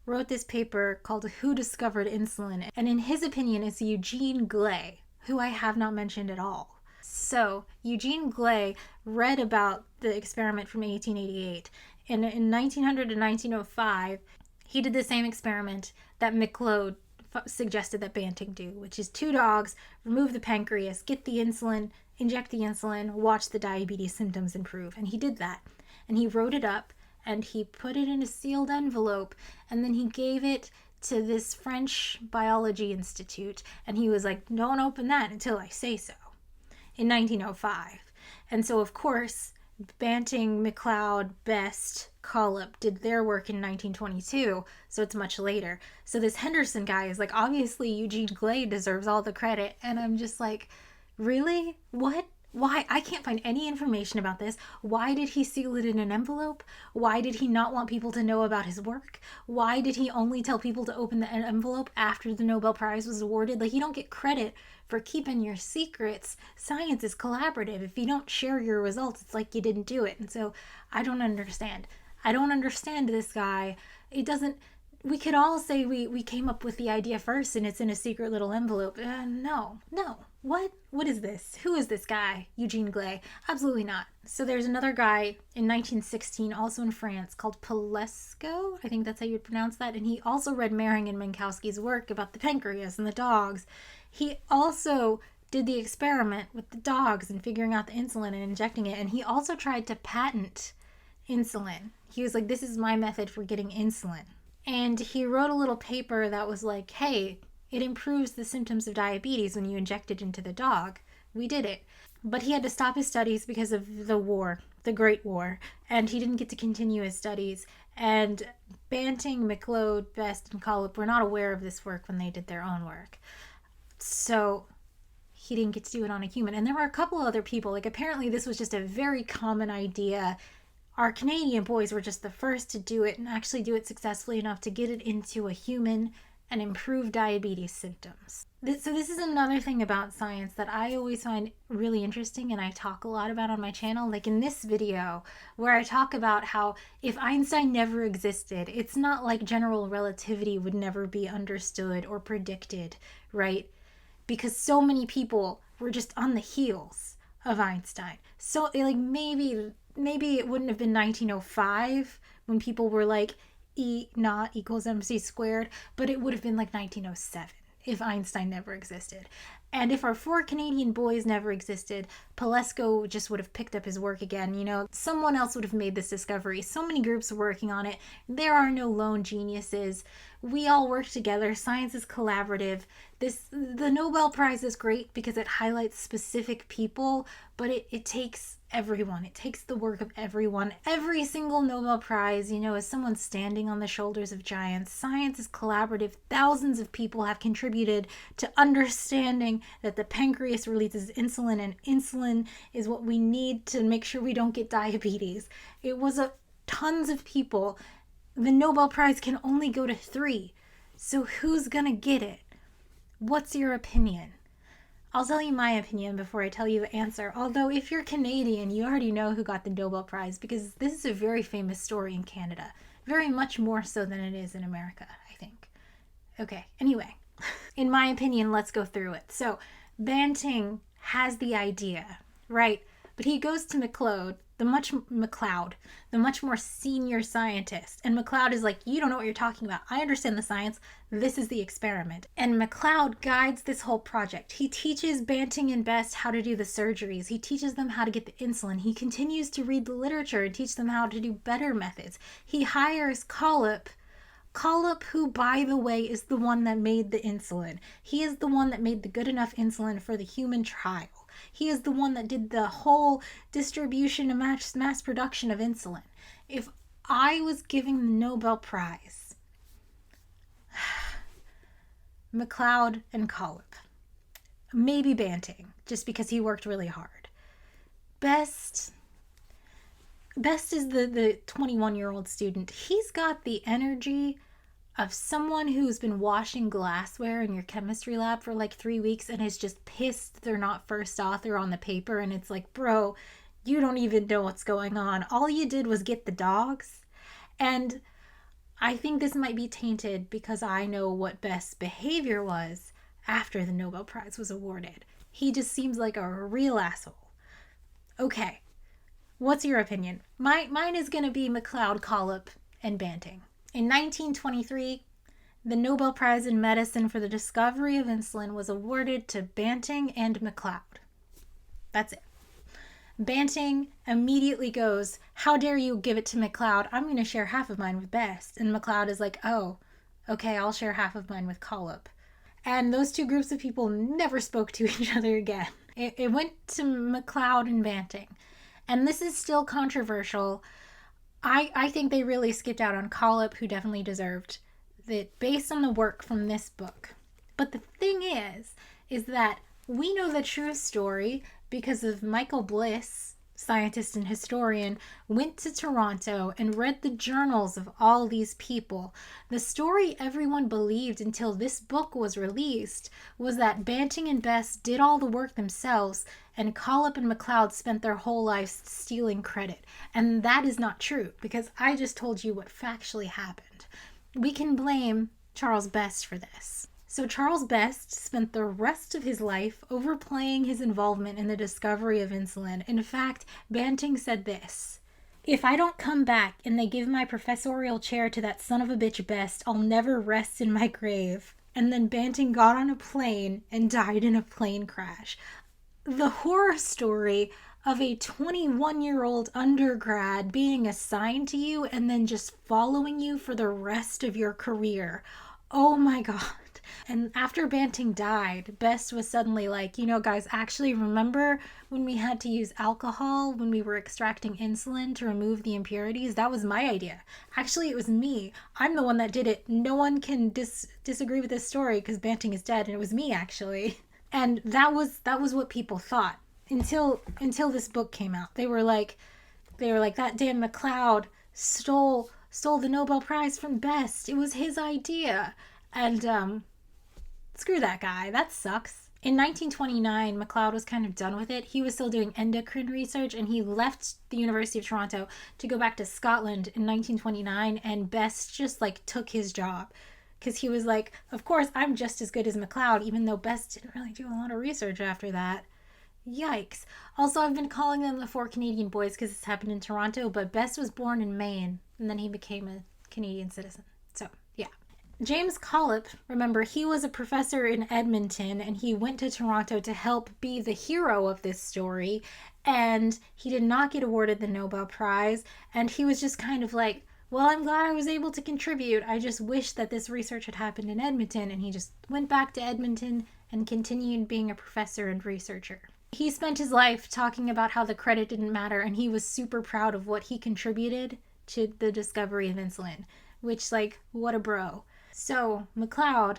wrote this paper called Who Discovered Insulin? And in his opinion, it's Eugene Glay, who I have not mentioned at all. So Eugene Glay read about the experiment from 1888. And in 1900 to 1905, he did the same experiment that McLeod suggested that Banting do, which is 2 dogs, remove the pancreas, get the insulin, inject the insulin, watch the diabetes symptoms improve. And he did that. And he wrote it up, and he put it in a sealed envelope, and then he gave it to this French biology institute, and he was like, don't open that until I say so, in 1905. And so, of course, Banting, McLeod, Best, Collip did their work in 1922, so it's much later. So this Henderson guy is like, obviously Eugene Glay deserves all the credit, and I'm just like, really? What? Why? I can't find any information about this. Why did he seal it in an envelope? Why did he not want people to know about his work? Why did he only tell people to open the envelope after the Nobel Prize was awarded? Like, you don't get credit for keeping your secrets. Science is collaborative. If you don't share your results, it's like you didn't do it. And so I don't understand. I don't understand this guy. It doesn't. We could all say we came up with the idea first and it's in a secret little envelope. No. What is this? Who is this guy? Eugene Glay? Absolutely not. So there's another guy in 1916, also in France, called Palesco. I think that's how you would pronounce that. And he also read Mehring and Minkowski's work about the pancreas and the dogs. He also did the experiment with the dogs and figuring out the insulin and injecting it. And he also tried to patent insulin. He was like, this is my method for getting insulin. And he wrote a little paper that was like, hey, it improves the symptoms of diabetes when you inject it into the dog. We did it. But he had to stop his studies because of the war, the Great War, and he didn't get to continue his studies. And Banting, McLeod, Best, and Collip were not aware of this work when they did their own work. So he didn't get to do it on a human. And there were a couple other people. Like, apparently this was just a very common idea. Our Canadian boys were just the first to do it and actually do it successfully enough to get it into a human and improve diabetes symptoms. So this is another thing about science that I always find really interesting and I talk a lot about on my channel. Like in this video where I talk about how if Einstein never existed, it's not like general relativity would never be understood or predicted, right? Because so many people were just on the heels of Einstein. So like maybe it wouldn't have been 1905 when people were like E naught equals mc squared, but it would have been like 1907 if Einstein never existed. And if our four Canadian boys never existed, Palesco just would have picked up his work again. You know, someone else would have made this discovery. So many groups are working on it. There are no lone geniuses. We all work together. Science is collaborative. The Nobel Prize is great because it highlights specific people, but it takes everyone. It takes the work of everyone. Every single Nobel Prize, you know, is someone standing on the shoulders of giants. Science is collaborative. Thousands of people have contributed to understanding that the pancreas releases insulin, and insulin is what we need to make sure we don't get diabetes. It was tons of people. The Nobel Prize can only go to 3. So who's gonna get it? What's your opinion? I'll tell you my opinion before I tell you the answer. Although if you're Canadian, you already know who got the Nobel Prize because this is a very famous story in Canada. Very much more so than it is in America, I think. Okay, anyway. In my opinion, let's go through it. So, Banting has the idea, right? But he goes to McLeod, the much more senior scientist. And McLeod is like, you don't know what you're talking about. I understand the science. This is the experiment. And McLeod guides this whole project. He teaches Banting and Best how to do the surgeries. He teaches them how to get the insulin. He continues to read the literature and teach them how to do better methods. He hires Collip, who, by the way, is the one that made the insulin. He is the one that made the good enough insulin for the human trial. He is the one that did the whole distribution and mass production of insulin. If I was giving the Nobel Prize, McLeod and Collip, maybe Banting, just because he worked really hard. Best is the 21-year-old student. He's got the energy of someone who's been washing glassware in your chemistry lab for like 3 weeks and is just pissed they're not first author on the paper. And it's like, bro, you don't even know what's going on. All you did was get the dogs. And I think this might be tainted because I know what Best's behavior was after the Nobel Prize was awarded. He just seems like a real asshole. Okay, what's your opinion? Mine is going to be McLeod, Collip, and Banting. In 1923, the Nobel Prize in Medicine for the discovery of insulin was awarded to Banting and McLeod. That's it. Banting immediately goes, how dare you give it to McLeod? I'm going to share half of mine with Best. And McLeod is like, oh, okay, I'll share half of mine with Collip. And those two groups of people never spoke to each other again. It went to McLeod and Banting. And this is still controversial. I think they really skipped out on Collip, who definitely deserved it based on the work from this book. But the thing is that we know the true story because of Michael Bliss, scientist and historian, went to Toronto and read the journals of all these people. The story everyone believed until this book was released was that Banting and Best did all the work themselves, and Collip and McLeod spent their whole lives stealing credit. And that is not true, because I just told you what factually happened. We can blame Charles Best for this. So Charles Best spent the rest of his life overplaying his involvement in the discovery of insulin. In fact, Banting said this: "If I don't come back and they give my professorial chair to that son of a bitch Best, I'll never rest in my grave." And then Banting got on a plane and died in a plane crash. The horror story of a 21-year-old undergrad being assigned to you and then just following you for the rest of your career. Oh my God. And after Banting died, Best was suddenly like, guys, actually remember when we had to use alcohol when we were extracting insulin to remove the impurities? That was my idea. Actually, it was me. I'm the one that did it. No one can disagree with this story because Banting is dead, and it was me, actually. And that was what people thought until this book came out. They were like, that damn McLeod stole the Nobel Prize from Best. It was his idea. And screw that guy. That sucks. In 1929, McLeod was kind of done with it. He was still doing endocrine research, and he left the University of Toronto to go back to Scotland in 1929, and Best just took his job. Because he was like, of course, I'm just as good as McLeod, even though Best didn't really do a lot of research after that. Yikes. Also, I've been calling them the 4 Canadian boys because this happened in Toronto, but Best was born in Maine, and then he became a Canadian citizen. So, yeah. James Collip, remember, he was a professor in Edmonton, and he went to Toronto to help be the hero of this story, and he did not get awarded the Nobel Prize, and he was just kind of like, well, I'm glad I was able to contribute. I just wish that this research had happened in Edmonton, and he just went back to Edmonton and continued being a professor and researcher. He spent his life talking about how the credit didn't matter, and he was super proud of what he contributed to the discovery of insulin, which, what a bro. So, McLeod,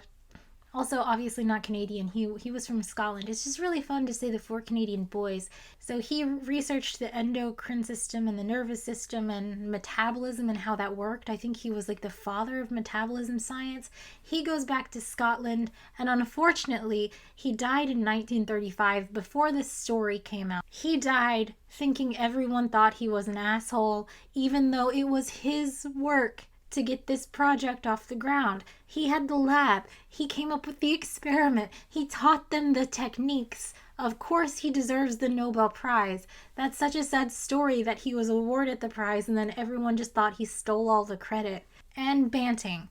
also obviously not Canadian, he was from Scotland. It's just really fun to say the 4 Canadian boys. So he researched the endocrine system and the nervous system and metabolism and how that worked. I think he was the father of metabolism science. He goes back to Scotland, and unfortunately, he died in 1935 before this story came out. He died thinking everyone thought he was an asshole, even though it was his work to get this project off the ground. He had the lab. He came up with the experiment. He taught them the techniques. Of course he deserves the Nobel Prize. That's such a sad story that he was awarded the prize and then everyone just thought he stole all the credit. And Banting.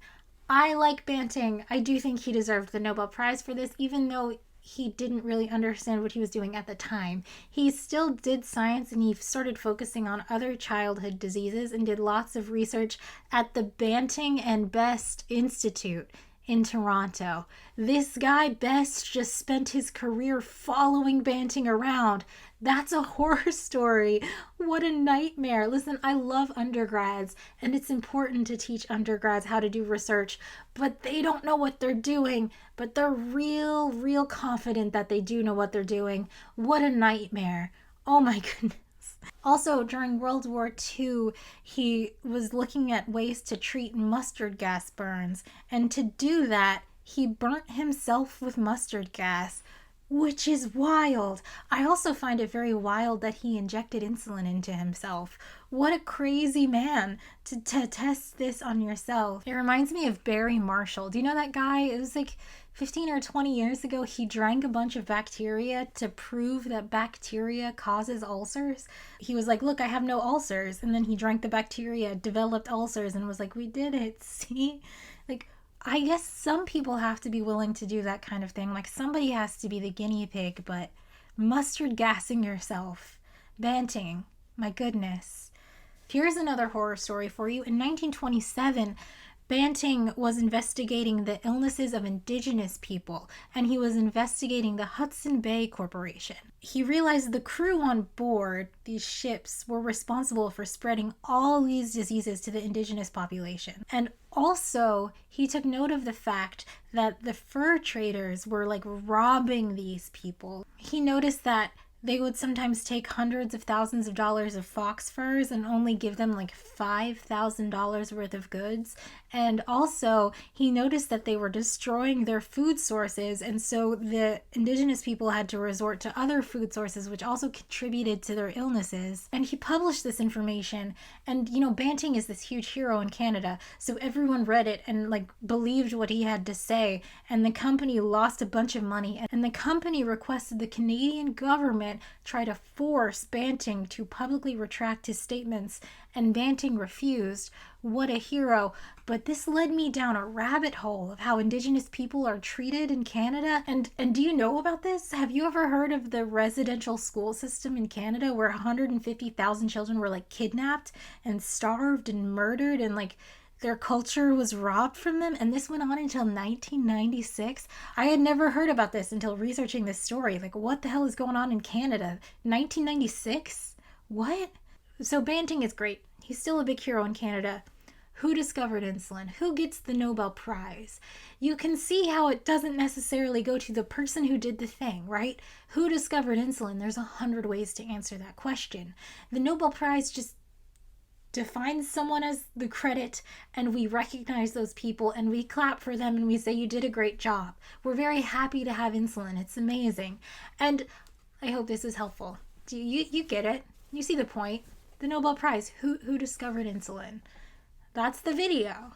I like Banting. I do think he deserved the Nobel Prize for this, even though he didn't really understand what he was doing at the time. He still did science, and he started focusing on other childhood diseases and did lots of research at the Banting and Best Institute in Toronto. This guy Best just spent his career following Banting around. That's a horror story. What a nightmare. Listen, I love undergrads, and it's important to teach undergrads how to do research, but they don't know what they're doing, but they're real confident that they do know what they're doing. What a nightmare. Oh my goodness. Also, during World War II, he was looking at ways to treat mustard gas burns, and to do that, he burnt himself with mustard gas, which is wild. I also find it very wild that he injected insulin into himself. What a crazy man to test this on yourself. It reminds me of Barry Marshall. Do you know that guy? It was 15 or 20 years ago. He drank a bunch of bacteria to prove that bacteria causes ulcers. He was like, look, I have no ulcers. And then he drank the bacteria, developed ulcers, and was like, we did it. See? I guess some people have to be willing to do that kind of thing. Somebody has to be the guinea pig, but mustard gassing yourself. Banting. My goodness. Here's another horror story for you. In 1927, Banting was investigating the illnesses of indigenous people, and he was investigating the Hudson Bay Corporation. He realized the crew on board these ships were responsible for spreading all these diseases to the indigenous population. And also, he took note of the fact that the fur traders were robbing these people. He noticed that they would sometimes take hundreds of thousands of dollars of fox furs and only give them like $5,000 worth of goods. And also, he noticed that they were destroying their food sources, and so the indigenous people had to resort to other food sources, which also contributed to their illnesses. And he published this information, and Banting is this huge hero in Canada, so everyone read it and like believed what he had to say, and the company lost a bunch of money, and the company requested the Canadian government try to force Banting to publicly retract his statements, and Banting refused. What a hero. But this led me down a rabbit hole of how Indigenous people are treated in Canada. And do you know about this? Have you ever heard of the residential school system in Canada where 150,000 children were like kidnapped and starved and murdered, and like their culture was robbed from them? And this went on until 1996. I had never heard about this until researching this story. Like, what the hell is going on in Canada? 1996? What? So Banting is great. He's still a big hero in Canada. Who discovered insulin? Who gets the Nobel Prize? You can see how it doesn't necessarily go to the person who did the thing, right? Who discovered insulin? There's 100 ways to answer that question. The Nobel Prize just defines someone as the credit, and we recognize those people and we clap for them and we say, you did a great job. We're very happy to have insulin. It's amazing. And I hope this is helpful. You get it. You see the point. The Nobel Prize. Who discovered insulin? That's the video.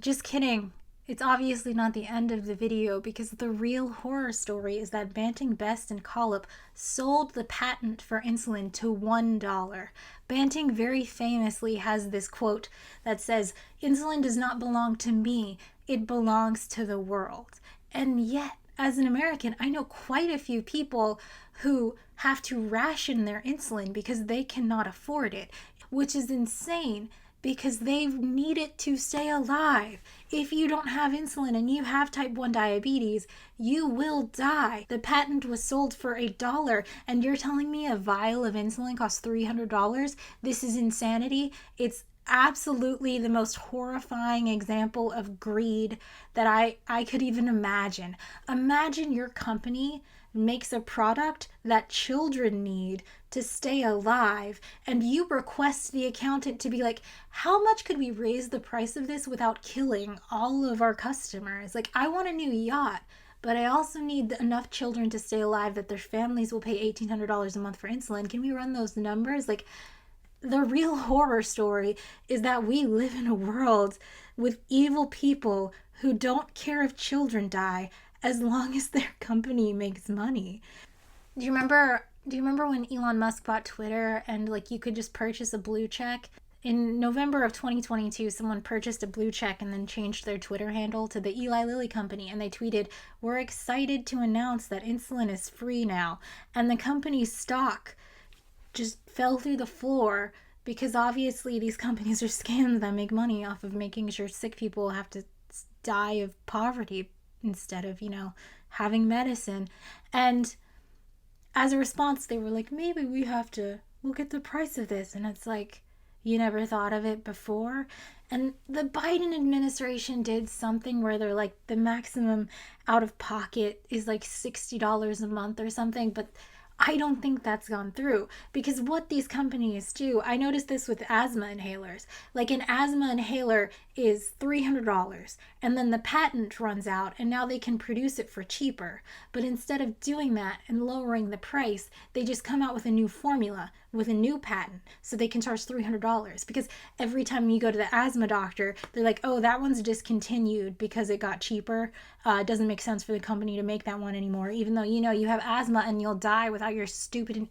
Just kidding. It's obviously not the end of the video, because the real horror story is that Banting, Best, and Collip sold the patent for insulin to $1. Banting very famously has this quote that says, "Insulin does not belong to me, it belongs to the world." And yet, as an American, I know quite a few people who have to ration their insulin because they cannot afford it, which is insane, because they need it to stay alive. If you don't have insulin and you have type 1 diabetes, you will die. The patent was sold for $1, and you're telling me a vial of insulin costs $300? This is insanity. It's absolutely the most horrifying example of greed that I could even imagine. Imagine your company makes a product that children need to stay alive, and you request the accountant to be like, how much could we raise the price of this without killing all of our customers? Like, I want a new yacht, but I also need enough children to stay alive that their families will pay $1,800 a month for insulin. Can we run those numbers? Like, the real horror story is that we live in a world with evil people who don't care if children die as long as their company makes money. Do you remember when Elon Musk bought Twitter and like you could just purchase a blue check? In November of 2022, someone purchased a blue check and then changed their Twitter handle to the Eli Lilly Company, and they tweeted, "We're excited to announce that insulin is free now." And the company's stock just fell through the floor, because obviously these companies are scams that make money off of making sure sick people have to die of poverty instead of, having medicine. And as a response, they were like, maybe we have to look at the price of this. And it's like, you never thought of it before. And the Biden administration did something where they're like, the maximum out of pocket is like $60 a month or something, but I don't think that's gone through, because what these companies do, I noticed this with asthma inhalers. Like an asthma inhaler is $300, and then the patent runs out and now they can produce it for cheaper. But instead of doing that and lowering the price, they just come out with a new formula with a new patent so they can charge $300, because every time you go to the asthma doctor, they're like, oh, that one's discontinued because it got cheaper. It doesn't make sense for the company to make that one anymore, even though you have asthma and you'll die without your stupid...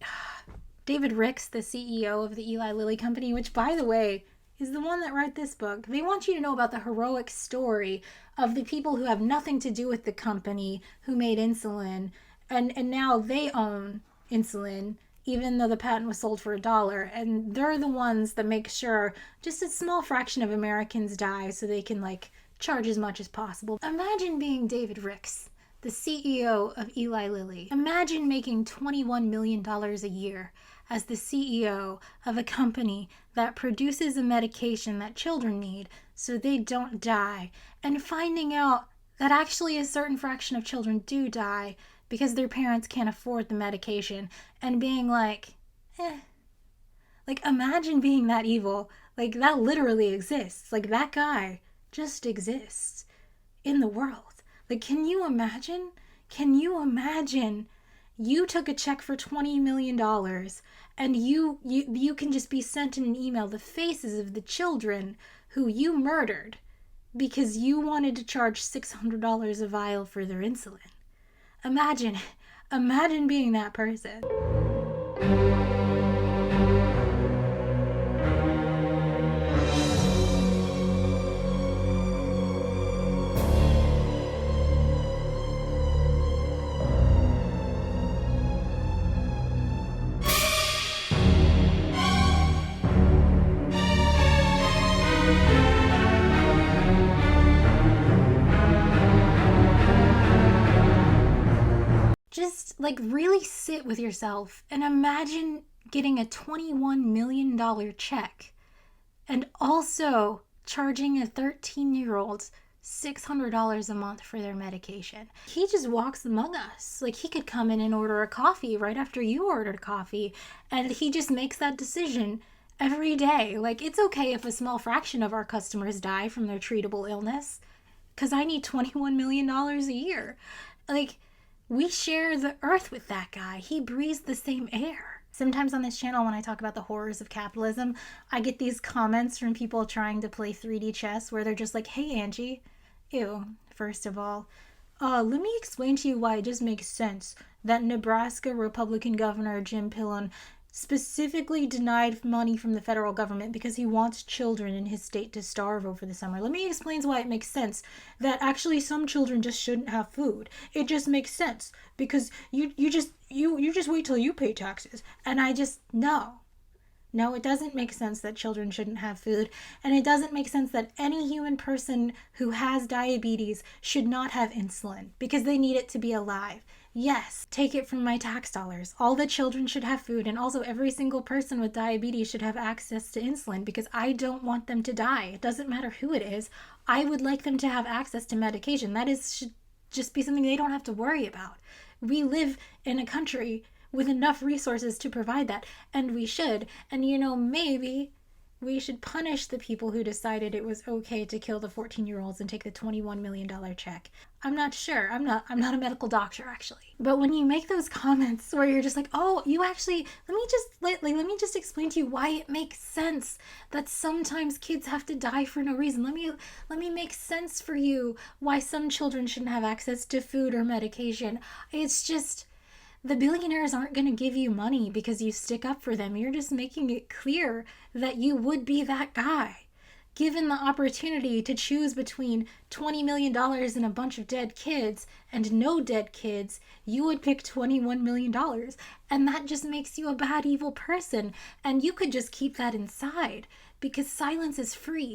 David Ricks, the CEO of the Eli Lilly company, which, by the way, is the one that wrote this book. They want you to know about the heroic story of the people who have nothing to do with the company who made insulin, and now they own insulin, even though the patent was sold for $1. And they're the ones that make sure just a small fraction of Americans die so they can, like, charge as much as possible. Imagine being David Ricks, the CEO of Eli Lilly. Imagine making $21 million a year as the CEO of a company that produces a medication that children need so they don't die, and finding out that actually a certain fraction of children do die because their parents can't afford the medication, and being like, Like, imagine being that evil. Like, that literally exists. Like, that guy just exists in the world. Like, can you imagine? Can you imagine you took a check for $20 million and you can just be sent in an email the faces of the children who you murdered because you wanted to charge $600 a vial for their insulin? Imagine being that person. Just, like, really sit with yourself and imagine getting a $21 million check and also charging a 13-year-old $600 a month for their medication. He just walks among us. Like, he could come in and order a coffee right after you ordered coffee, and he just makes that decision every day. Like, it's okay if a small fraction of our customers die from their treatable illness, because I need $21 million a year. Like, we share the earth with that guy. He breathes the same air. Sometimes on this channel, when I talk about the horrors of capitalism, I get these comments from people trying to play 3D chess where they're just like, hey, Angie, ew, first of all, let me explain to you why it just makes sense that Nebraska Republican Governor Jim Pillen specifically denied money from the federal government because he wants children in his state to starve over the summer. Let me explain why it makes sense that actually some children just shouldn't have food. It just makes sense because you just wait till you pay taxes. And I just, no, it doesn't make sense that children shouldn't have food. And it doesn't make sense that any human person who has diabetes should not have insulin because they need it to be alive. Yes, take it from my tax dollars. All the children should have food, and also every single person with diabetes should have access to insulin because I don't want them to die. It doesn't matter who it is. I would like them to have access to medication. That should just be something they don't have to worry about. We live in a country with enough resources to provide that, and we should. And maybe we should punish the people who decided it was okay to kill the 14-year-olds and take the $21 million check. I'm not sure. I'm not a medical doctor, actually. But when you make those comments where you're just like, oh, you actually, let me just explain to you why it makes sense that sometimes kids have to die for no reason. Let me make sense for you why some children shouldn't have access to food or medication. It's just, the billionaires aren't going to give you money because you stick up for them. You're just making it clear that you would be that guy. Given the opportunity to choose between $20 million and a bunch of dead kids and no dead kids, you would pick $21 million. And that just makes you a bad, evil person. And you could just keep that inside because silence is free.